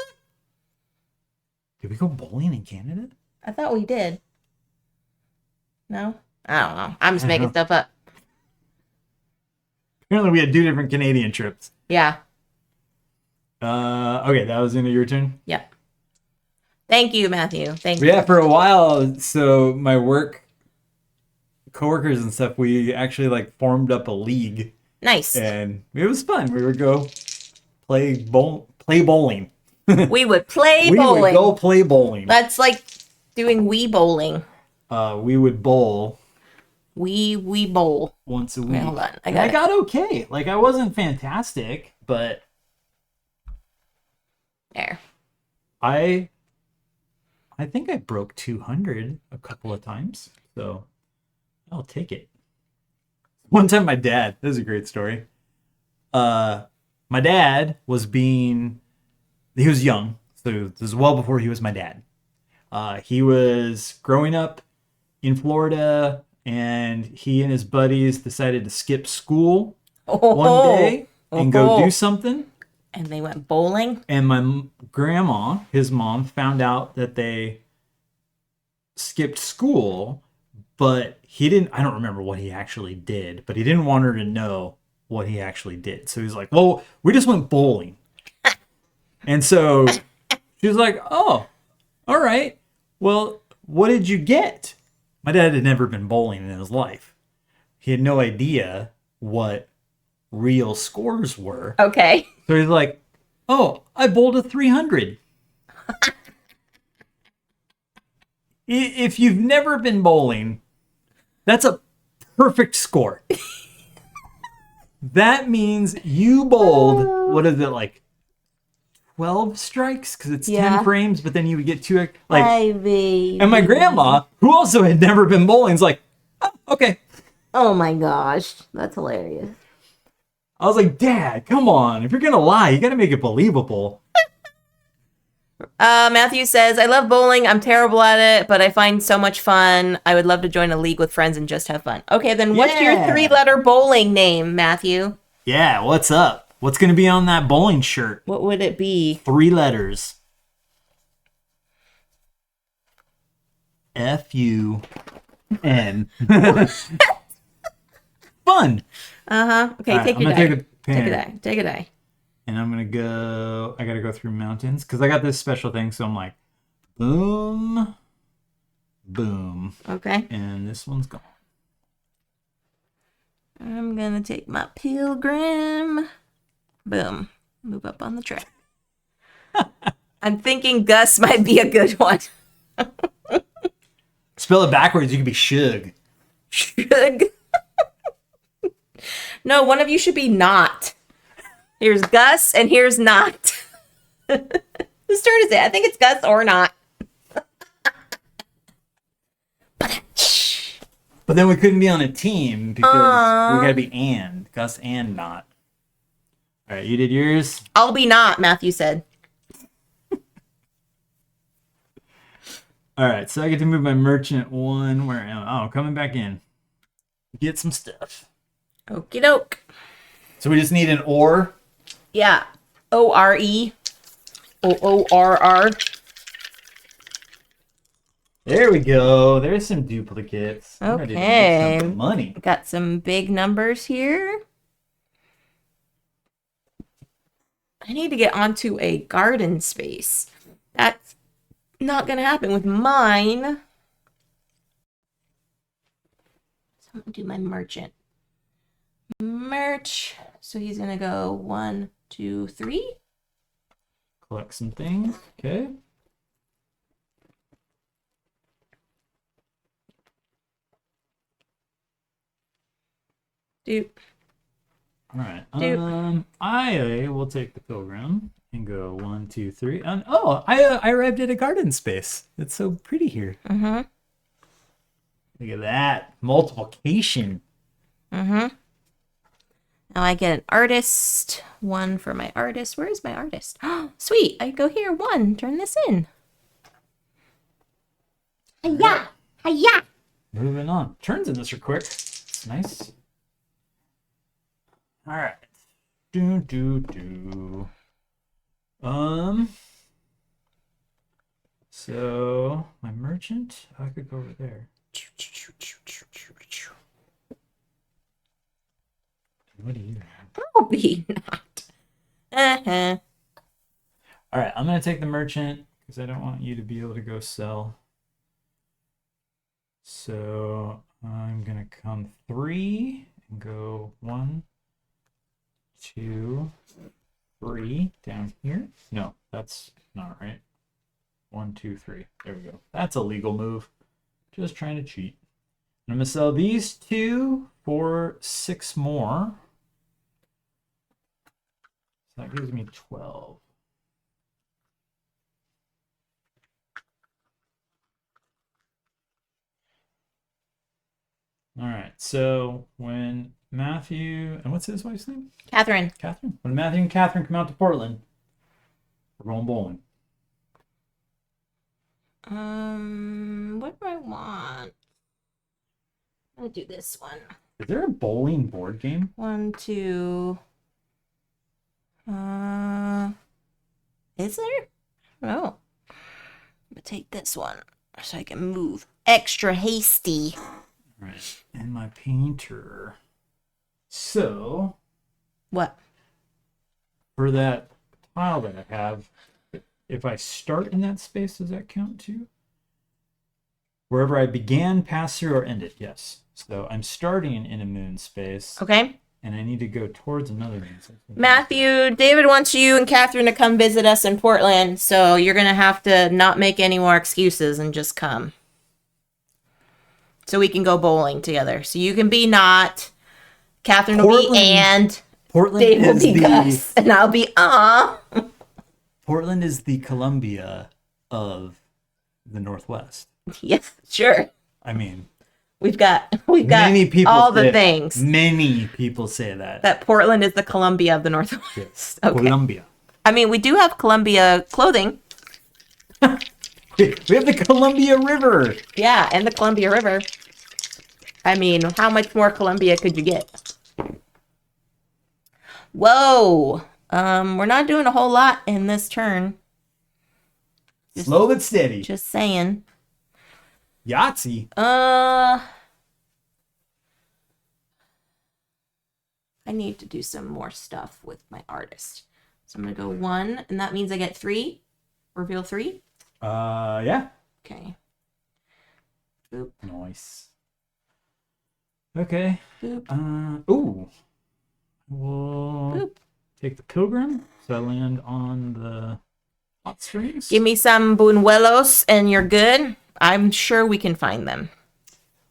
Did we go bowling in Canada? I thought we did. No? I don't know. I'm just making stuff up. Apparently we had 2 different Canadian trips. Yeah. Okay, that was the end of your turn? Yep. Thank you, Matthew. Thank you. Yeah, for a while, so my work coworkers and stuff, we actually like formed up a league. Nice. And it was fun. We would go play bowling. We would play bowling. We would go play bowling. That's like doing Wii bowling. We would bowl. We bowl once a week. Wait, hold on. I got okay. Like, I wasn't fantastic, but there. I think I broke 200 a couple of times, so I'll take it. One time this is a great story. My dad he was young, so this is well before he was my dad. He was growing up in Florida, and he and his buddies decided to skip school one day and go do something. And they went bowling? And my grandma, his mom, found out that they skipped school, but I don't remember what he actually did, but he didn't want her to know what he actually did. So he's like, well, we just went bowling. And so she was like, oh, all right. Well, what did you get? My dad had never been bowling in his life. He had no idea what real scores were. Okay. So he's like, oh, I bowled a 300. If you've never been bowling, that's a perfect score. That means you bowled, what is it, like 12 strikes? Because it's 10 frames, but then you would get 2. Like, and my grandma, who also had never been bowling, is like, oh, okay. Oh my gosh. That's hilarious. I was like, Dad, come on. If you're going to lie, you got to make it believable. Matthew says, I love bowling. I'm terrible at it, but I find so much fun. I would love to join a league with friends and just have fun. Okay, then what's your 3-letter bowling name, Matthew? Yeah, what's up? What's going to be on that bowling shirt? What would it be? 3 letters. F-U-N. Fun. Okay, Right, take I'm your gonna die. take a pen. Take a die. And I'm going to go... I got to go through mountains because I got this special thing. So I'm like, boom, boom. Okay. And this one's gone. I'm gonna take my pilgrim. Boom. Move up on the track. I'm thinking Gus might be a good one. Spell it backwards, you could be Shug. Shug. No, one of you should be not. Here's Gus and here's not. Whose turn is it? I think it's Gus or not. But then we couldn't be on a team because we gotta be and. Gus and not. Alright, you did yours? I'll be not, Matthew said. Alright, so I get to move my merchant 1. Where am I? Oh, coming back in. Get some stuff. Okie doke. So we just need an or? Yeah. O-R-E. O-O-R-R. There we go. There's some duplicates. I'm ready to make some money. Got some big numbers here. I need to get onto a garden space. That's not going to happen with mine. So I'm going to do my merchant. Merch. So he's going to go 1, 2, 3. Collect some things. Okay. Doop. All right. Doop. I will take the pilgrim and go 1, 2, 3. And I arrived at a garden space. It's so pretty here. Mm-hmm. Look at that multiplication. Mm-hmm. Now I get an artist. 1 for my artist. Where is my artist? Oh, sweet. I go here. 1. Turn this in. Hiya! Hiya! Moving on. Turns in this are quick. It's nice. All right. So my merchant, I could go over there. What do you have? I'll be not. Uh-huh. All right, I'm gonna take the merchant because I don't want you to be able to go sell. So I'm gonna come 3 and go 1, 2, 3 down here. No, that's not right. 1, 2, 3. There we go. That's a legal move. Just trying to cheat. I'm gonna sell these 2 for 6 more. So that gives me 12. All right. So when Matthew and what's his wife's name? Catherine. Catherine. When Matthew and Catherine come out to Portland, we're going bowling. What do I want? I'm gonna do this one. Is there a bowling board game? 1, 2. Is there? Oh. I'm gonna take this one so I can move extra hasty. All right. And my painter. So. What? For that tile that I have, if I start in that space, does that count too? Wherever I began, pass through, or ended, yes. So I'm starting in a moon space. Okay. And I need to go towards another moon space. Matthew, David wants you and Catherine to come visit us in Portland, so you're going to have to not make any more excuses and just come. So we can go bowling together. So you can be not, Catherine will be and, Portland Dave will is be Gus, and I'll be Portland is the Columbia of the Northwest. Yes, sure. I mean, we've got many people all the say, things. Many people say that. That Portland is the Columbia of the Northwest. Yes. Okay. Columbia. I mean, we do have Columbia clothing. We have the Columbia River. Yeah, and the Columbia River. I mean, how much more Columbia could you get? Whoa. We're not doing a whole lot in this turn. Slow but steady. Just saying. Yahtzee. I need to do some more stuff with my artist. So I'm gonna go 1, and that means I get 3. Reveal 3. Yeah. Okay. Boop. Nice. Okay. Boop. Ooh. We'll Boop. take the pilgrim. So I land on the hot springs. Give me some buñuelos, and you're good. I'm sure we can find them.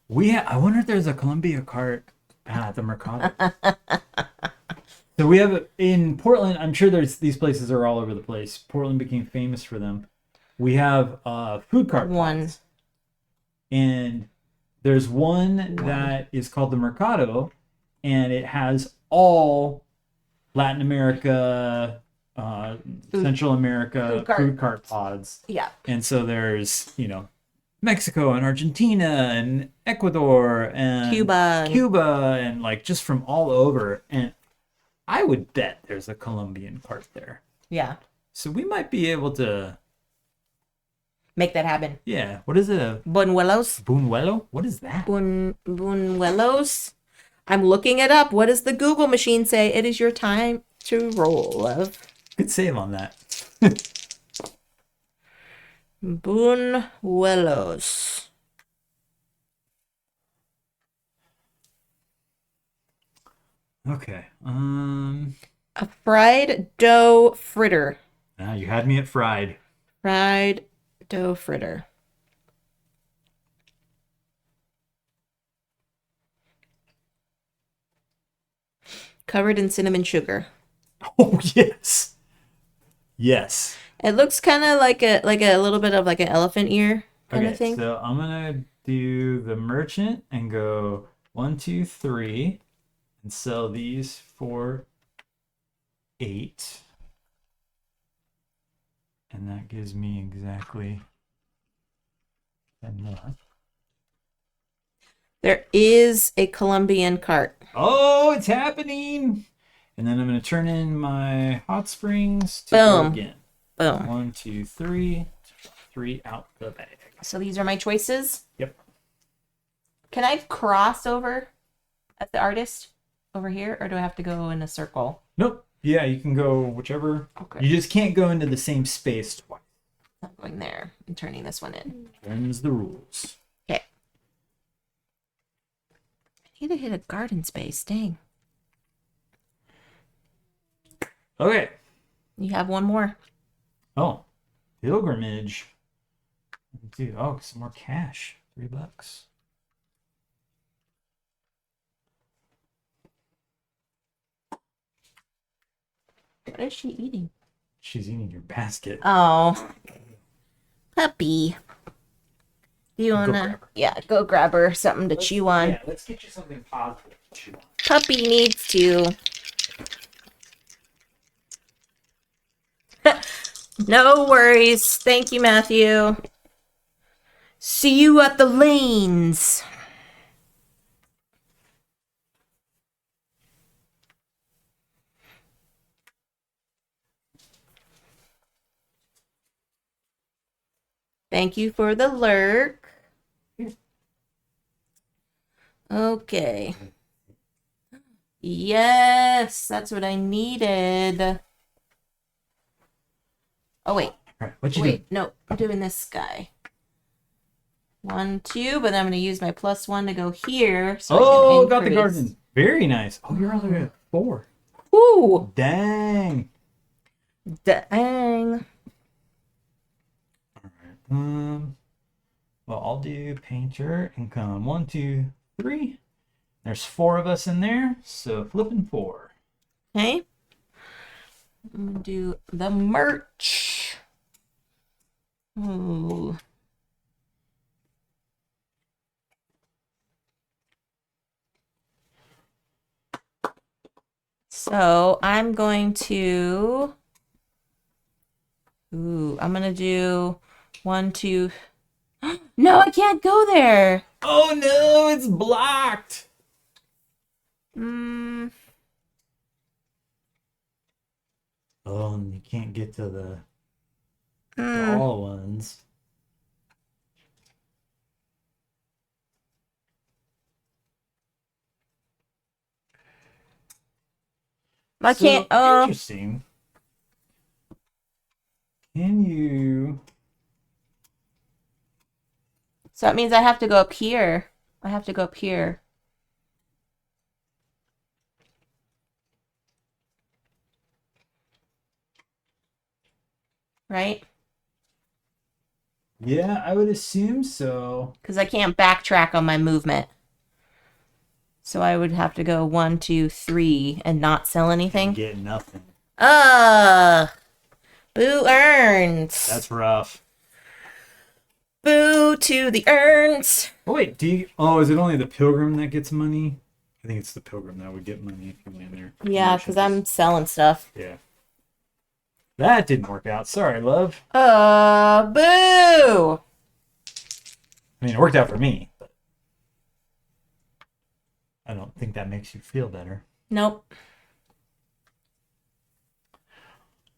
I wonder if there's a Columbia cart at the Mercado. So we have in Portland. I'm sure these places are all over the place. Portland became famous for them. We have food cart pods. And there's one that is called the Mercado, and it has all Latin America, Central America food cart pods. Yeah. And so there's, Mexico and Argentina and Ecuador and Cuba and like just from all over. And I would bet there's a Colombian cart there. Yeah. So we might be able to make that happen. Yeah. What is it? Buñuelos. Buñuelo? What is that? Buñuelos. I'm looking it up. What does the Google machine say? It is your time to roll, love. Good save on that. Buñuelos. Okay. A fried dough fritter. Now you had me at fried. Fried dough fritter. Covered in cinnamon sugar. Oh yes. Yes. It looks kind of like a little bit of like an elephant ear kind of thing. So I'm gonna do the merchant and go 1, 2, 3, and sell these for 8, and that gives me exactly enough. There is a Colombian cart. Oh, it's happening! And then I'm gonna turn in my hot springs to Boom. go again. Boom. 1, 2, 3, 3 out the bag. So these are my choices. Yep. Can I cross over as the artist over here, or do I have to go in a circle? Nope. Yeah, you can go whichever. Okay. You just can't go into the same space twice. I'm going there. I'm turning this one in. Them's the rules. Okay. I need to hit a garden space. Dang. Okay. You have one more. Oh, pilgrimage. Dude, some more cash. $3. What is she eating? She's eating your basket. Oh. Puppy. Do you wanna? Yeah, go grab her something to chew on. Yeah, let's get you something positive to chew on. Puppy needs to. No worries. Thank you, Matthew. See you at the lanes. Thank you for the lurk. Okay. Yes, that's what I needed. Oh, wait. All right, what you Wait, no, I'm doing this guy. 1, 2, but I'm going to use my +1 to go here. So I can got the increase. garden. Very nice. Oh, you're only at 4. Ooh. Dang. Dang. All right. Well, I'll do painter and come 1, 2, 3. There's 4 of us in there, so flipping 4. Okay. I'm going to do the merch. Ooh. So I'm going to, I'm going to do 1, 2. No, I can't go there. Oh no, it's blocked. Oh, and you can't get to the Mm. all ones. I can't. Interesting. Can you? So that means I have to go up here. I have to go up here. Right? Yeah, I would assume so. Because I can't backtrack on my movement. So I would have to go 1, 2, 3 and not sell anything. Get nothing. Boo earns. That's rough. Boo to the earns. Oh wait, is it only the pilgrim that gets money? I think it's the pilgrim that would get money if you land there. Yeah, because I'm selling stuff. Yeah. That didn't work out. Sorry, love. Boo! I mean, it worked out for me, but I don't think that makes you feel better. Nope.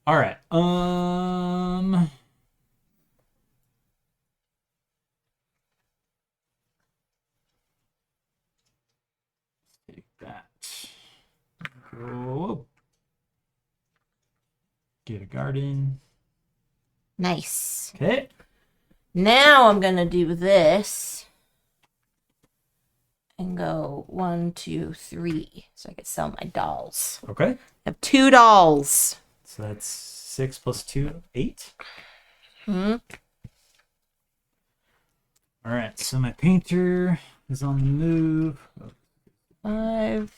All right. Take that. Go. Get a garden. Nice. Okay. Now I'm going to do this. And go 1, 2, 3. So I can sell my dolls. Okay. I have 2 dolls. So that's 6 plus 2, 8. Hmm. All right. So my painter is on the move. 5,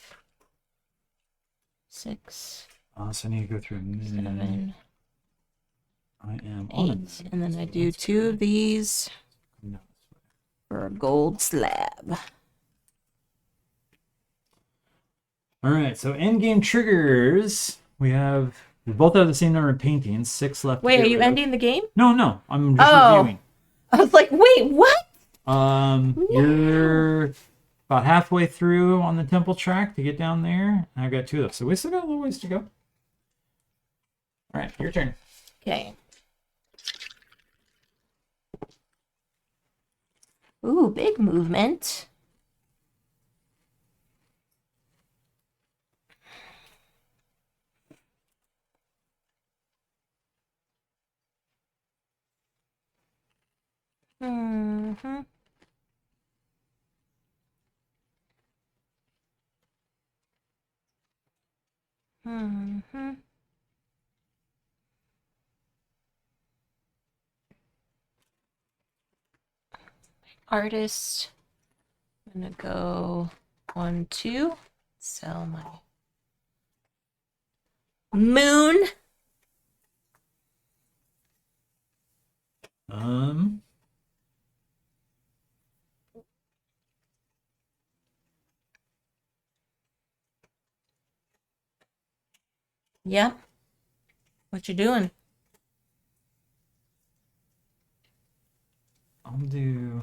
6, So I need to go through a minute. 7, I am 8. on a move, And then I so do that's 2 good. of these No. for a gold slab. All right. So end game triggers. We both have the same number of paintings. 6 left. Wait, to are get you rid of. ending the game? No. I'm just Oh. reviewing. I was like, wait, what? You're about halfway through on the temple track to get down there. I've got 2 of those, so we still got a little ways to go. All right, your turn. Okay. Ooh, big movement. Mm-hmm. Mm-hmm. Artist. I'm gonna go 1, 2. Sell my moon. Yep. What you doing? I'll do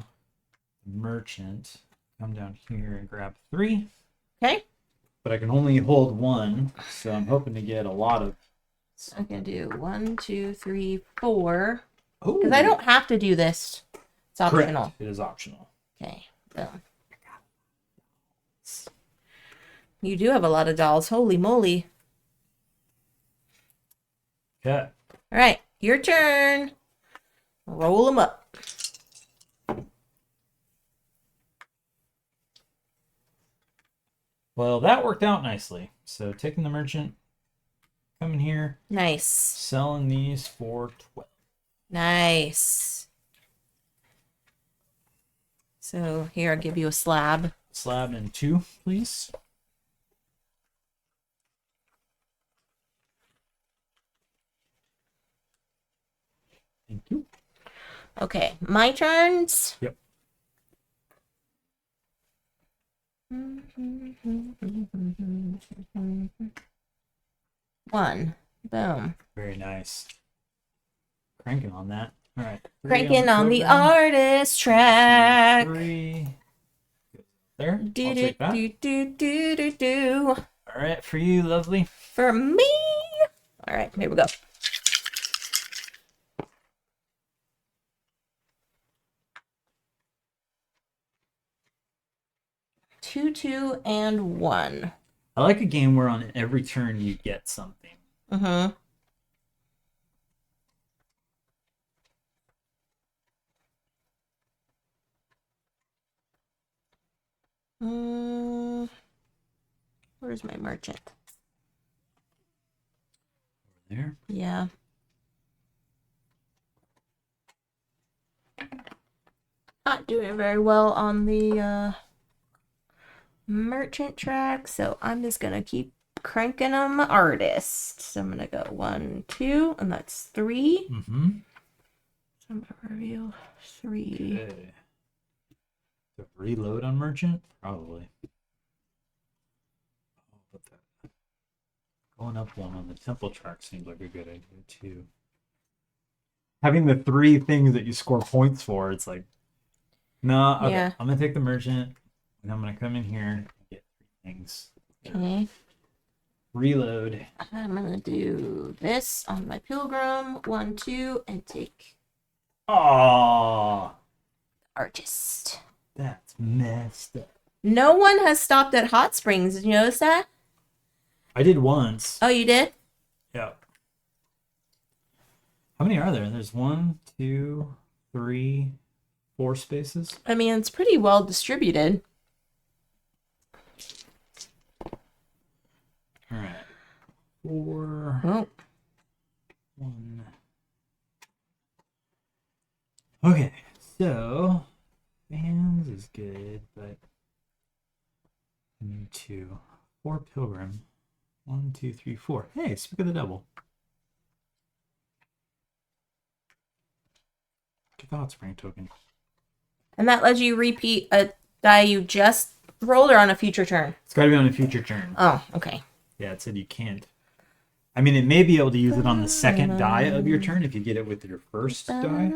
merchant. Come down here and grab 3. Okay. But I can only hold 1, so I'm hoping to get a lot of. I'm gonna do 1, 2, 3, 4. Oh, Because I don't have to do this. It's optional. Correct. It is optional. Okay. Boom. You do have a lot of dolls. Holy moly. Okay. All right. Your turn. Roll them up. Well, that worked out nicely. So taking the merchant, coming here, Nice. selling these for 12. Nice. So here, I'll give you a slab. Slab and 2, please. Thank you. Okay, my turns. Yep. One. Boom. Very nice. Cranking on that. All right. 3 Cranking on the program. artist track. 3. There. Do I'll do take that. do do do do do. All right, for you, lovely. For me. All right, here we go. 2, 2, and 1. I like a game where on every turn you get something. Mm-hmm. Where's my merchant? There. Yeah. Not doing very well on the merchant track, so I'm just gonna keep cranking on my artist. So I'm gonna go 1, 2, and that's 3. Mm-hmm. So I'm gonna reveal 3. Okay. To reload on merchant? Probably. Going up one on the temple track seems like a good idea too. Having the 3 things that you score points for, it's like, no, okay, Yeah. I'm gonna take the merchant, and I'm gonna come in here and get 3 things. Okay. Reload. I'm gonna do this on my pilgrim. 1, 2, and take Oh, artist. that's messed up. No one has stopped at Hot Springs. Did you notice that? I did once. Oh, you did? Yeah. How many are there? There's 1, 2, 3, 4 spaces. I mean, it's pretty well distributed. All right. 4. Oh. 1. Okay, so fans is good, but I need 2. 4 pilgrim. 1, 2, 3, 4. Hey, speak of the devil. Get the hot spring token. And that lets you repeat a die you just rolled or on a future turn? It's got to be on a future turn. Oh, okay. Yeah, it said you can't. I mean, it may be able to use it on the second die of your turn if you get it with your first die.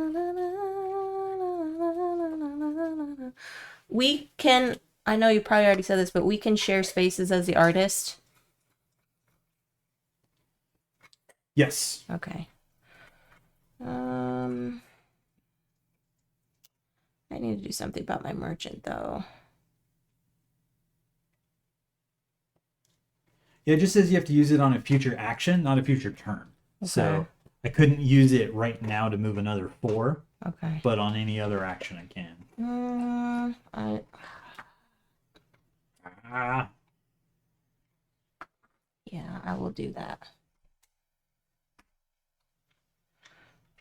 We can, I know you probably already said this, but we can share spaces as the artist. Yes. Okay. I need to do something about my merchant though. Yeah, it just says you have to use it on a future action, not a future turn. Okay. So I couldn't use it right now to move another 4, Okay. but on any other action I can. Yeah, I will do that.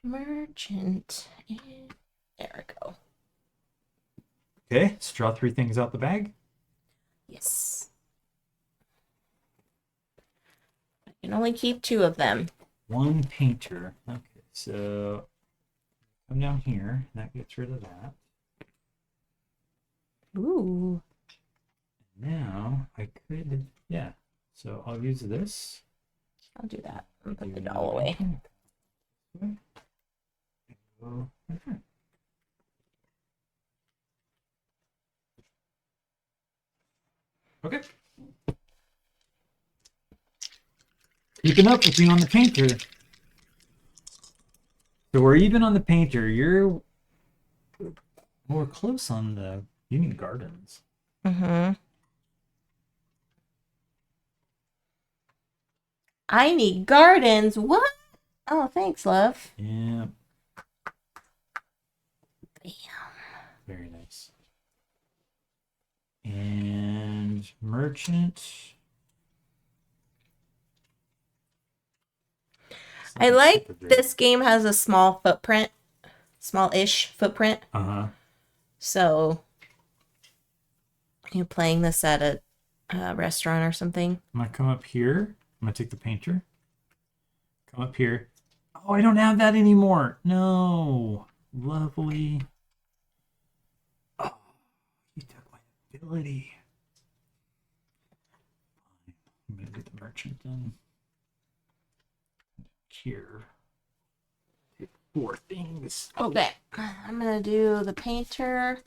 Merchant. There we go. Okay, let's draw 3 things out the bag. Yes. I can only keep 2 of them. 1 painter. Okay, so come down here. That gets rid of that. Ooh. Now I could, yeah. So I'll use this. I'll do that. I'll put the doll away. Okay. Keeping up with me on the painter. So we're even on the painter. You're more close on the Union Gardens. Mm-hmm. I need gardens. What? Oh, thanks, love. Yeah. Bam. Very nice. And merchant. I like this game has a small footprint, small-ish footprint. Uh-huh. So you're playing this at a restaurant or something. I'm gonna come up here. I'm gonna take the painter. Come up here. Oh, I don't have that anymore. No. Lovely. Oh, you took my ability. I'm gonna do the merchant then. Here. Take 4 things. Okay. I'm going to do the painter.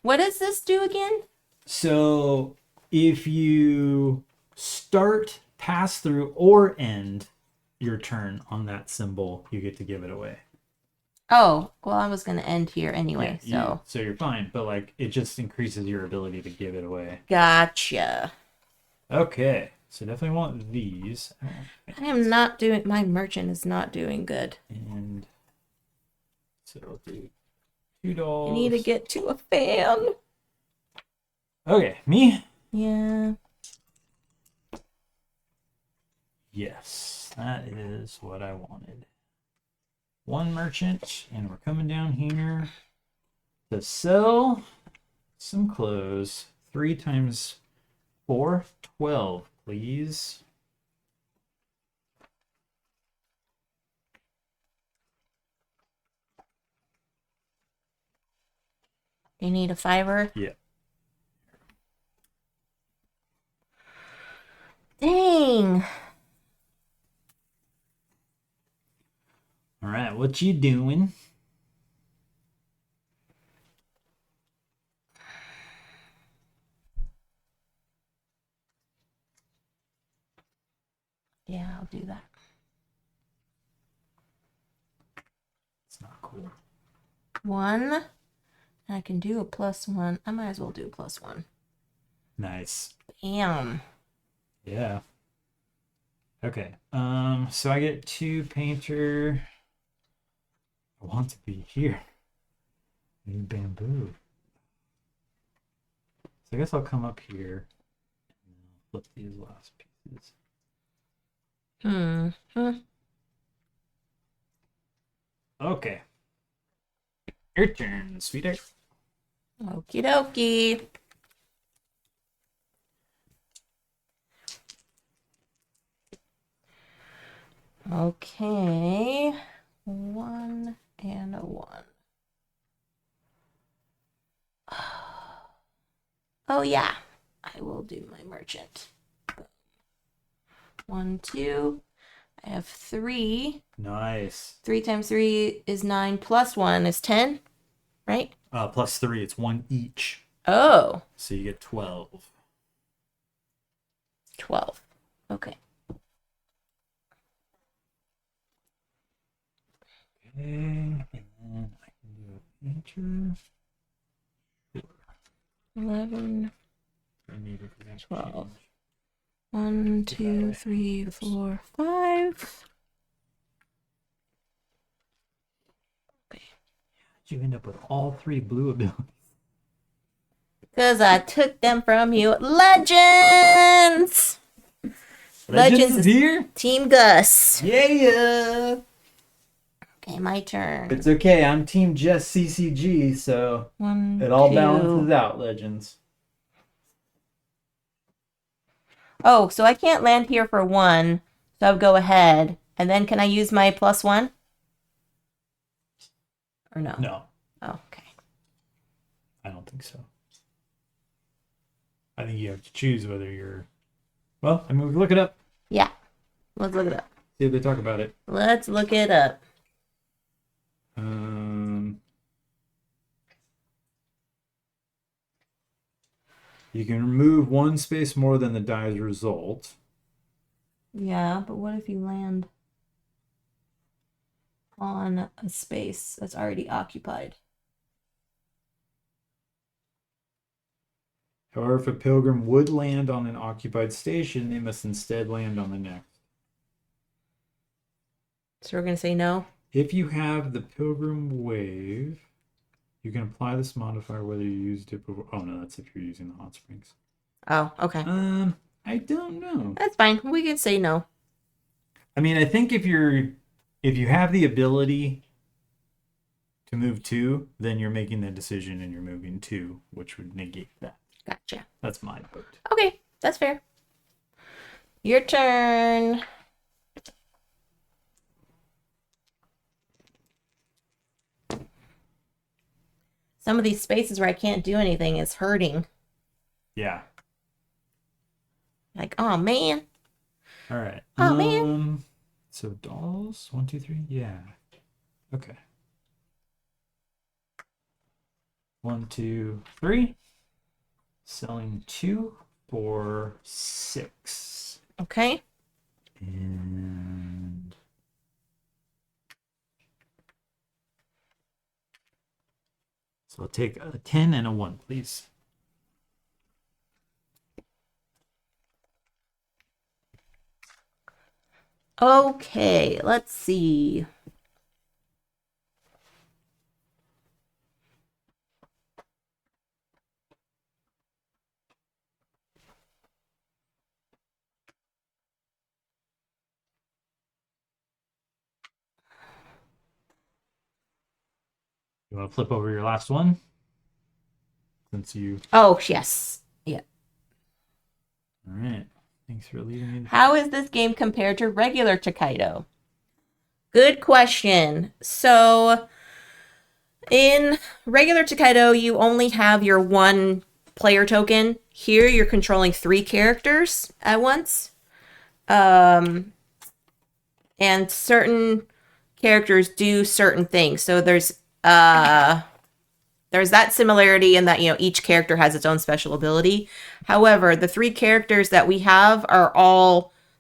What does this do again? So if you start, pass through, or end your turn on that symbol, you get to give it away. Oh, well, I was going to end here anyway, so. So you're fine, but like it just increases your ability to give it away. Gotcha. Okay, so definitely want these. I am not doing, my merchant is not doing good. And so I'll do $2. I need to get to a fan. Okay, me? Yeah. Yes, that is what I wanted. One merchant, and we're coming down here to sell some clothes. 3 times 4, 12, please. You need a fiver? Yeah. Dang. All right, what you doing? Yeah, I'll do that. It's not cool. 1. I can do a +1. I might as well do a +1. Nice. Bam. Yeah. Okay. So I get 2 painter. I want to be here. I need bamboo. So I guess I'll come up here and flip these last pieces. Okay. Your turn, sweetheart. Okie dokie. Okay. 1 and a 1. Oh, yeah. I will do my merchant. 1, 2. I have 3. Nice. 3 times 3 is 9 plus 1 is 10, right? Plus 3, it's 1 each. Oh. So you get 12. 12. Okay. Okay, and then I can do a painter. 11, I need a 12. change. 1, 2, 3, 4, 5. Okay. How'd you end up with all 3 blue abilities? Because I took them from you. Legends! Legends is here? Team Gus. Yeah! Okay, my turn. It's okay, I'm Team Jess CCG, so 1, it all 2. balances out, Legends. Oh, so I can't land here for 1, so I'll go ahead. And then can I use my +1? Or no? No, Oh, okay. I don't think so. I think you have to choose whether you're... Well, I mean, we can look it up. Yeah. Let's look it up. See if they talk about it. Let's look it up. You can remove 1 space more than the die's result. Yeah, but what if you land on a space that's already occupied? However, if a pilgrim would land on an occupied station, they must instead land on the next. So we're going to say no? If you have the pilgrim wave, you can apply this modifier whether you used it before. Oh no, that's if you're using the hot springs. Oh, okay. I don't know. That's fine. We can say no. I mean, I think if you have the ability to move 2, then you're making the decision and you're moving 2, which would negate that. Gotcha. That's my vote. Okay, that's fair. Your turn. Some of these spaces where I can't do anything is hurting. Yeah. Like, oh man. All right. Oh man. So dolls, 1, 2, 3. Yeah. Okay. 1, 2, 3. Selling 2 for 6. Okay. And So I'll take a 10 and a 1, please. Okay, let's see. You want to flip over your last one? Since you... Oh, yes. Yeah. All right. Thanks for leaving me. How is this game compared to regular Tokaido? Good question. So, in regular Tokaido, you only have your one player token. Here, you're controlling 3 characters at once. And certain characters do certain things. So there's that similarity in that, you know, each character has its own special ability. However, the 3 characters that we have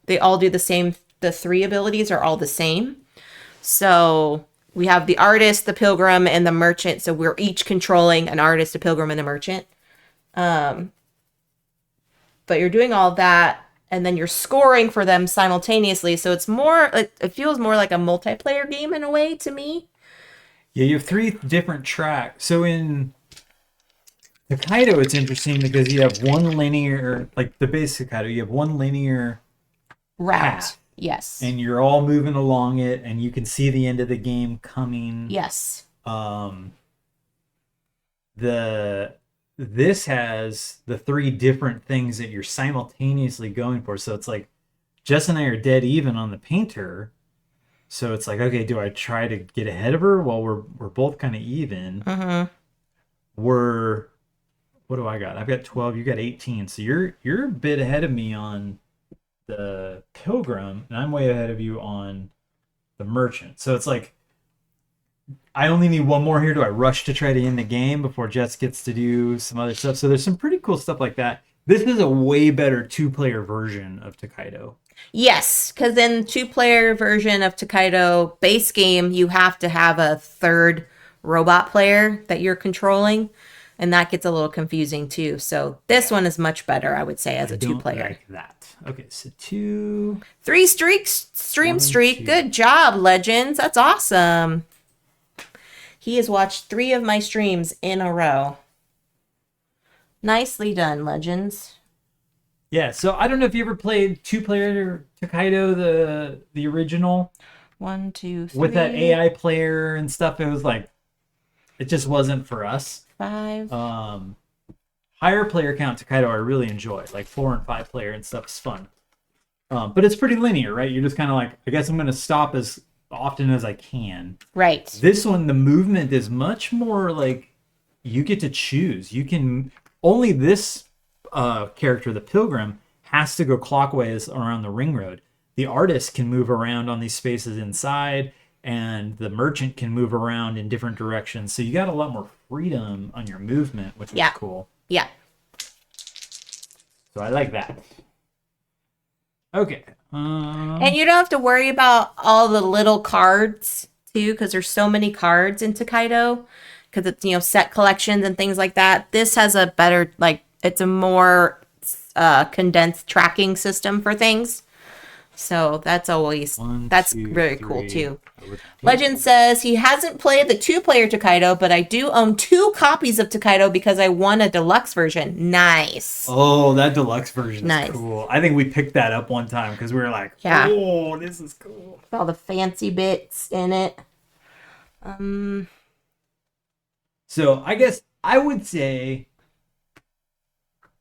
they all do the same. The 3 abilities are all the same. So we have the artist, the pilgrim, and the merchant. So we're each controlling an artist, a pilgrim, and a merchant. But you're doing all that, and then you're scoring for them simultaneously. So it feels more like a multiplayer game in a way to me. Yeah, you have 3 different tracks. So in Tokaido, it's interesting because you have one linear, like the basic Tokaido, you have one linear route. path. Yes. And you're all moving along it, and you can see the end of the game coming. Yes. This has the 3 different things that you're simultaneously going for. So it's like Jess and I are dead even on the painter. So it's like, okay, do I try to get ahead of her? Well, we're both kind of even. Mm-hmm. What do I got? I've got 12. You got 18. So you're a bit ahead of me on the pilgrim, and I'm way ahead of you on the merchant. So it's like I only need one more here. Do I rush to try to end the game before Jess gets to do some other stuff? So there's some pretty cool stuff like that. This is a way better 2-player version of Tokaido. Yes, because in 2-player version of Tokaido base game, you have to have a 3rd robot player that you're controlling, and that gets a little confusing too. So this one is much better, I would say, as a 2-player. Like that. Okay, so 2. 3 stream streak. 2. Good job, Legends. That's awesome. He has watched 3 of my streams in a row. Nicely done, Legends. Yeah, so I don't know if you ever played 2-player Tokaido, the original. 1, 2, 3. With that AI player and stuff, it was like, it just wasn't for us. 5. Higher player count Tokaido I really enjoy. Like 4 and 5 player and stuff is fun. But it's pretty linear, right? You're just kind of like, I guess I'm going to stop as often as I can. Right. This one, the movement is much more like you get to choose. You can only this character, the pilgrim, has to go clockwise around the ring road. The artist can move around on these spaces inside, and the merchant can move around in different directions. So you got a lot more freedom on your movement, which is cool. Yeah. So I like that. Okay. And you don't have to worry about all the little cards too, because there's so many cards in Tokaido, because it's, you know, set collections and things like that. This has a better, like, it's a more condensed tracking system for things. So that's always, very cool too. Legend says he hasn't played the 2-player Tokaido, but I do own 2 copies of Tokaido because I won a deluxe version. Nice. Oh, that deluxe version is cool. I think we picked that up one time because we were like, oh, this is cool. All the fancy bits in it. So I guess I would say,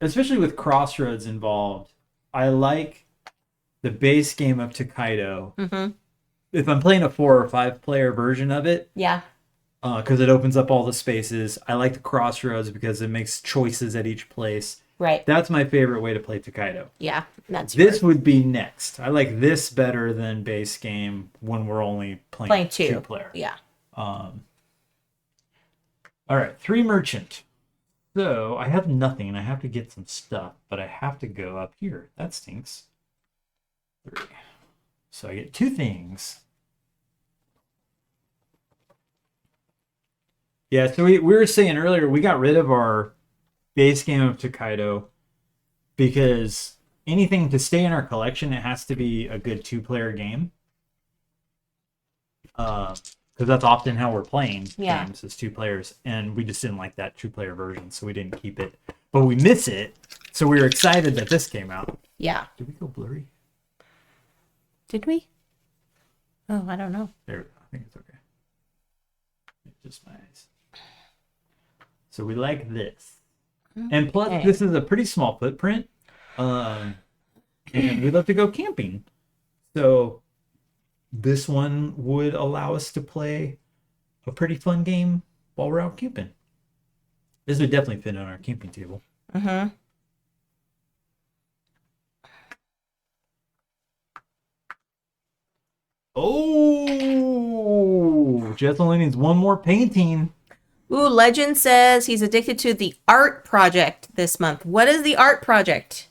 especially with Crossroads involved, I like the base game of Tokaido. Mm-hmm. If I'm playing a 4 or 5 player version of it, because it opens up all the spaces. I like the Crossroads because it makes choices at each place. Right. That's my favorite way to play Tokaido. Yeah, that's this would be next. I like this better than base game when we're only playing 2 player. Yeah. All right, 3 merchant. So I have nothing, and I have to get some stuff, but I have to go up here. That stinks. 3. So I get 2 things. Yeah, so we were saying earlier, we got rid of our base game of Tokaido because anything to stay in our collection, it has to be a good two-player game. Because that's often how we're playing games as two players, and we just didn't like that two-player version, so we didn't keep it. But we miss it, so we were excited that this came out. Yeah. Did we go blurry? Did we? Oh, I don't know. There, I think it's okay. It's just my eyes. So we like this. And plus, this is a pretty small footprint. And we love to go camping. So this one would allow us to play a pretty fun game while we're out camping. This would definitely fit on our camping table. Mm-hmm. Oh, Jess only needs one more painting. Ooh, Legend says he's addicted to the art project this month. What is the art project?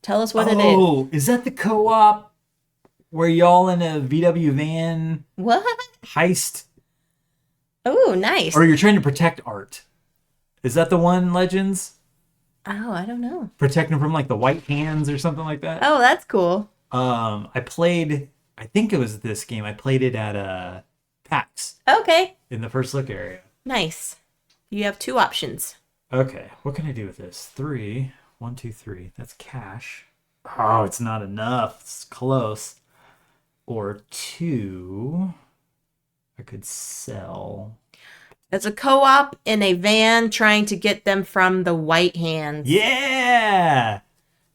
Tell us what it is. Oh, is that the co-op where y'all in a VW van What? heist? Oh, nice. Or you're trying to protect art? Is that the one, Legends? Oh, I don't know. Protecting from like the white hands or something like that? Oh, that's cool. I played, I think it was this game. I played it at PAX Okay. in the first look area. Nice. You have two options. Okay, what can I do with this? 3, 1, 2, 3. That's cash. Oh, it's not enough. It's close. Or 2, I could sell. It's a co-op in a van trying to get them from the white hands. Yeah!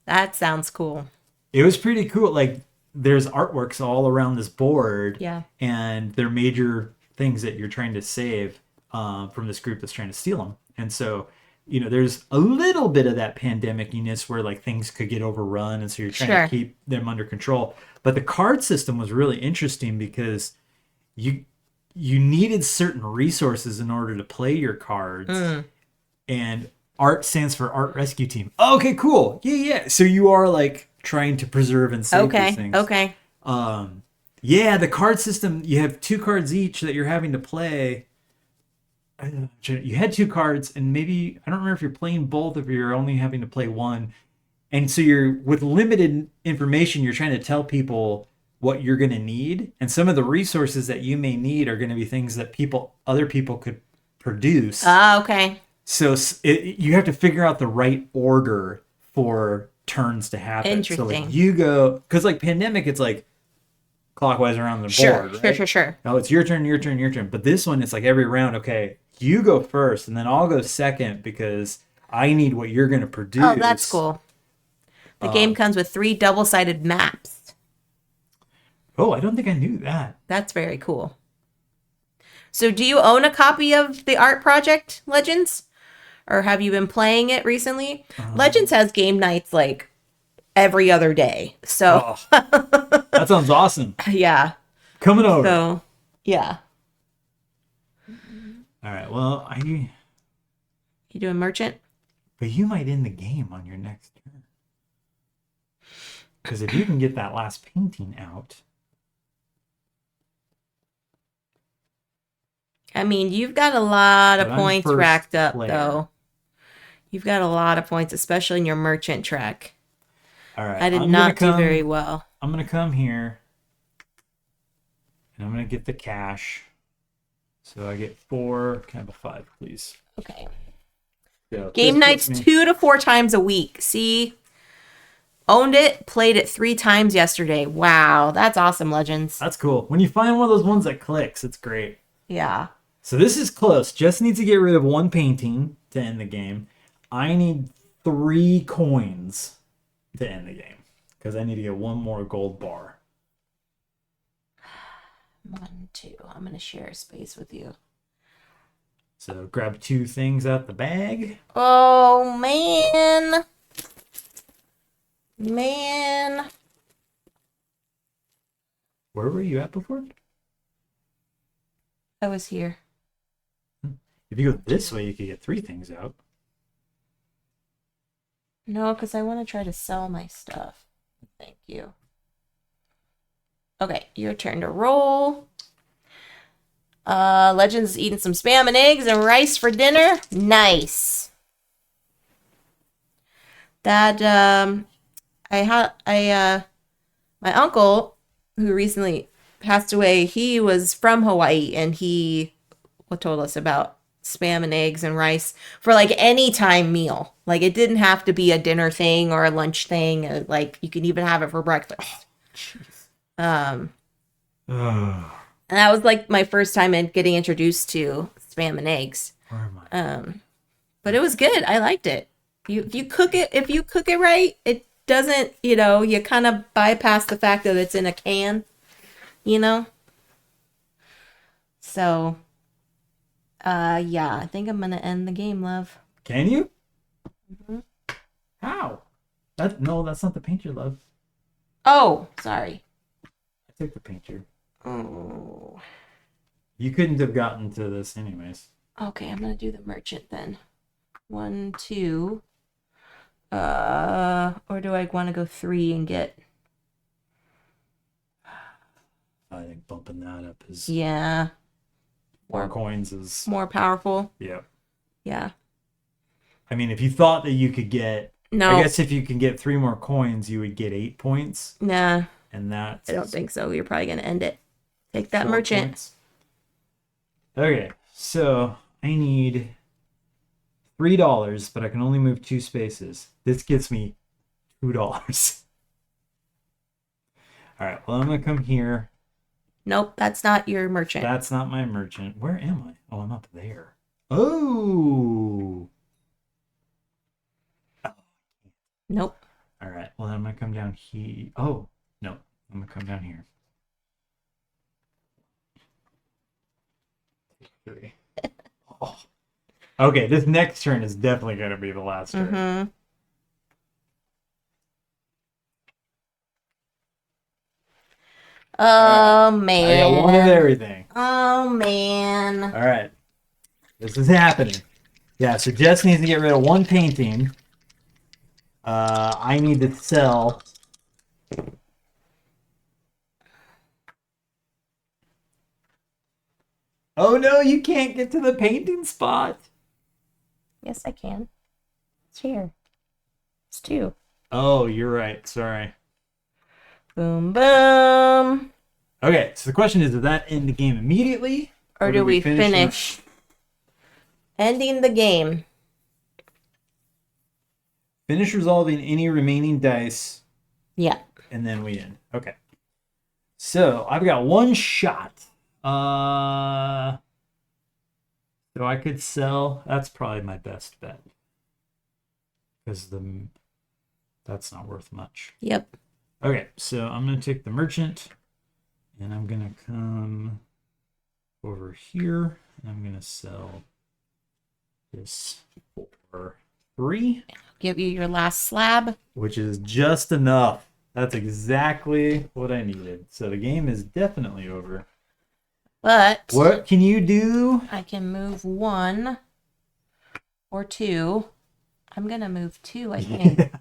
That sounds cool. It was pretty cool. Like, there's artworks all around this board. Yeah. And they're major things that you're trying to save from this group that's trying to steal them. And so, you know, there's a little bit of that pandemic-ness where like things could get overrun, and so you're trying to keep them under control. But the card system was really interesting because you needed certain resources in order to play your cards. And art stands for Art Rescue Team. Oh, okay, cool. Yeah. So you are like trying to preserve and save these things. Okay. Yeah, the card system, you have 2 cards each that you're having to play. You had 2 cards, and maybe, I don't remember if you're playing both, if you're only having to play one. And so you're, with limited information, you're trying to tell people what you're going to need. And some of the resources that you may need are going to be things that other people could produce. Okay. So you have to figure out the right order for turns to happen. Interesting. So like you go, because like Pandemic, it's like clockwise around the board, right? Sure. No, it's your turn, your turn, your turn. But this one, it's like every round, okay, you go first, and then I'll go second because I need what you're going to produce. Oh, that's cool. The game comes with 3 double-sided maps. Oh, I don't think I knew that. That's very cool. So do you own a copy of the art project, Legends? Or have you been playing it recently? Legends has game nights like every other day. So that sounds awesome. Yeah. Coming over. So yeah. All right. Well, You doing merchant? But you might end the game on your next turn. Because if you can get that last painting out. I mean, you've got a lot of But I'm points first racked up, player. though. You've got a lot of points, especially in your merchant track. All right. I did not do very well. I'm going to come here. And I'm going to get the cash. So I get 4. Can I have a 5, please? Okay. So Game nights 2 to 4 times a week. See? Owned it, played it 3 times yesterday. Wow, that's awesome, Legends. That's cool. When you find one of those ones that clicks, it's great. Yeah. So this is close. Just needs to get rid of 1 painting to end the game. I need 3 coins to end the game because I need to get 1 more gold bar. 1, 2. I'm going to share space with you. So grab 2 things out the bag. Oh, man. Man. Where were you at before? I was here. If you go this way, you could get 3 things out. No, because I want to try to sell my stuff. Thank you. Okay, your turn to roll. Legends is eating some spam and eggs and rice for dinner. Nice. That my uncle who recently passed away, he was from Hawaii and he told us about spam and eggs and rice for like any time meal. Like it didn't have to be a dinner thing or a lunch thing. Like you can even have it for breakfast. And that was like my first time in getting introduced to spam and eggs. But it was good. I liked it. If you cook it right, it doesn't, you kind of bypass the fact that it's in a can, So, yeah, I think I'm gonna end the game, love. Can you? Mm-hmm. How? That's not the painter, love. Oh, sorry. I took the painter. Oh. You couldn't have gotten to this anyways. Okay, I'm gonna do the merchant then. 1, 2. Or do I want to go 3 and get? I think bumping that up is more coins is more powerful. Yeah. Yeah. I mean, if you thought that you could get, I guess if you can get 3 more coins, you would get 8 points. Nah. And that's. I don't think so. You're probably gonna end it. Take that merchant. Points. Okay, so I need $3, but I can only move 2 spaces. This gets me $2. All right, well, I'm going to come here. Nope, that's not your merchant. That's not my merchant. Where am I? Oh, I'm up there. Oh. Nope. All right, well, I'm going to come down here. Oh, no, I'm going to come down here. 3. Oh. Okay, this next turn is definitely going to be the last turn. Mm-hmm. Oh, man. I got one of everything. Oh, man. All right. This is happening. Yeah, so Jess needs to get rid of 1 painting. I need to sell. Oh, no, you can't get to the painting spot. Yes, I can. It's here. It's 2. Oh, you're right. Sorry. Boom, boom. Okay, so the question is, does that end the game immediately? Or do we finish? Ending the game. Finish resolving any remaining dice. Yeah. And then we end. Okay. So, I've got 1 shot. So I could sell. That's probably my best bet. Because that's not worth much. Yep. Okay, so I'm going to take the merchant. And I'm going to come over here. And I'm going to sell this for 3. Give you your last slab. Which is just enough. That's exactly what I needed. So the game is definitely over. But what can you do? I can move 1 or 2. I'm going to move 2, I think.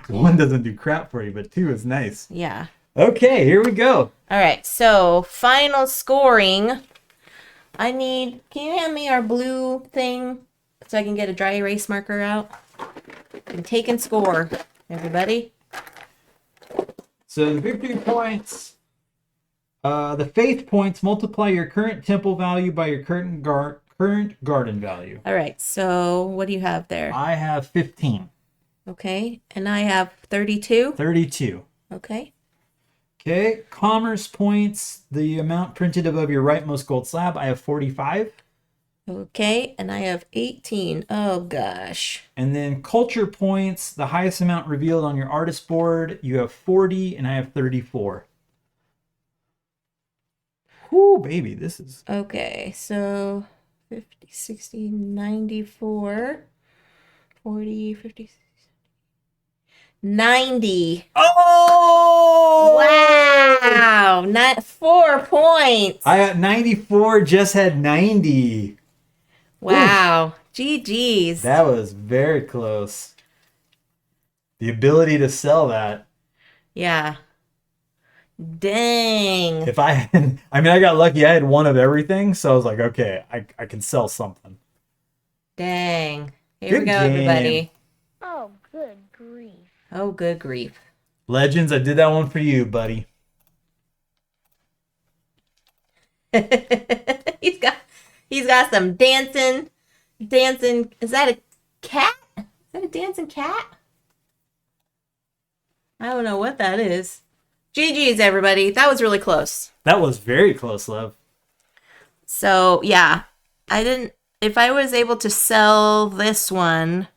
1 doesn't do crap for you, but 2 is nice. Yeah. Okay, here we go. All right, so final scoring. Can you hand me our blue thing so I can get a dry erase marker out? And take and score, everybody. So the victory points, the faith points multiply your current temple value by your current garden value. All right, so what do you have there? I have 15. Okay, and I have 32. 32. Okay. Okay, commerce points, the amount printed above your rightmost gold slab, I have 45. Okay, and I have 18. Oh, gosh. And then culture points, the highest amount revealed on your artist board, you have 40, and I have 34. Whoo, baby, this is... Okay, so 50, 60, 94, 40, 50, 90. Oh! Wow! 4 points. I got 94, just had 90. Wow. GG's. That was very close. The ability to sell that. Yeah. Dang. If I had, I mean, I got lucky. I had one of everything, so I was like, okay, I can sell something. Dang. Here Good we go, game. everybody. Oh, good grief. Oh, good grief. Legends, I did that one for you, buddy. he's got some dancing. Is that a cat? Is that a dancing cat? I don't know what that is. GG's, everybody. That was really close. That was very close, love. So, yeah. If I was able to sell this one,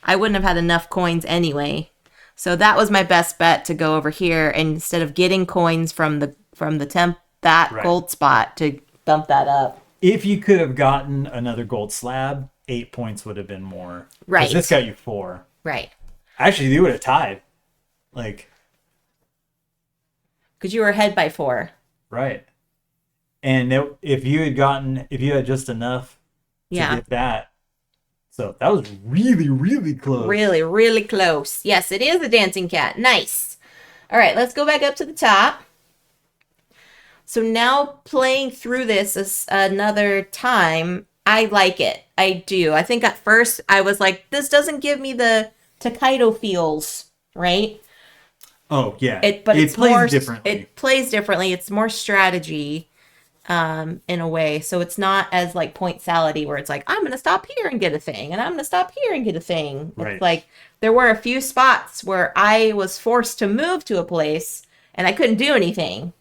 I wouldn't have had enough coins anyway. So that was my best bet to go over here, and instead of getting coins from the Right. gold spot to bump that up. If you could have gotten another gold slab, 8 points would have been more. Right. 'Cause this got you 4. Right. Actually, you would have tied. Like, Because you were ahead by 4. right. And if you had just enough to Yeah. get that. So that was really, really close. Really, really close. Yes, it is a dancing cat. Nice. All right, let's go back up to the top. So now playing through this another time, I like it. I do. I think at first I was like, this doesn't give me the Tokaido feels, right? Oh, yeah. But it it's plays more, differently. It plays differently. It's more strategy in a way. So it's not as like point salady where it's like, I'm going to stop here and get a thing, and I'm going to stop here and get a thing. Right. It's like there were a few spots where I was forced to move to a place and I couldn't do anything.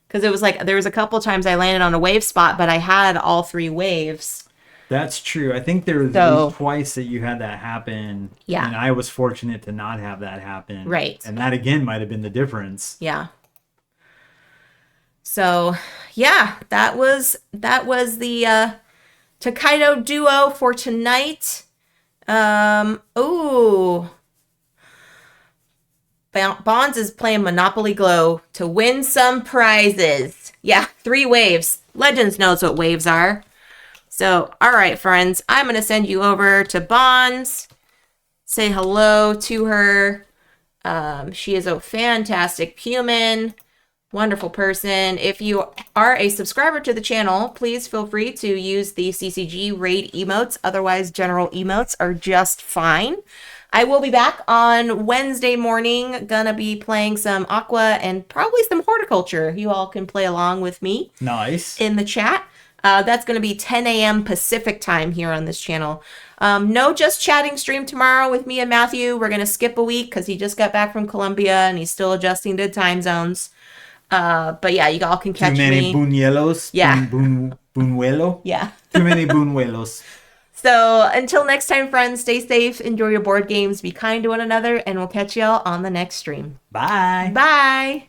Because it was like, there was a couple times I landed on a wave spot, but I had all 3 waves. That's true. I think there was So- at least twice that you had that happen. Yeah. And I was fortunate to not have that happen. Right. And that, again, might have been the difference. Yeah. So, yeah, that was the Tokaido Duo for tonight. Ooh. Bonds is playing Monopoly Glow to win some prizes. Yeah, 3 waves. Legends knows what waves are. So, all right, friends, I'm going to send you over to Bonds. Say hello to her. She is a fantastic human, wonderful person. If you are a subscriber to the channel, please feel free to use the CCG raid emotes. Otherwise, general emotes are just fine. I will be back on Wednesday morning. Gonna be playing some Aqua and probably some Horticulture. You all can play along with me Nice. in the chat. That's going to be 10 a.m. Pacific time here on this channel. No Just Chatting stream tomorrow with me and Matthew. We're going to skip a week because he just got back from Colombia and he's still adjusting to time zones. But yeah, you all can catch Too many me. buñuelos. Yeah. Buñuelo. Yeah. Too many buñuelos. So until next time, friends, stay safe, enjoy your board games, be kind to one another, and we'll catch y'all on the next stream. Bye. Bye.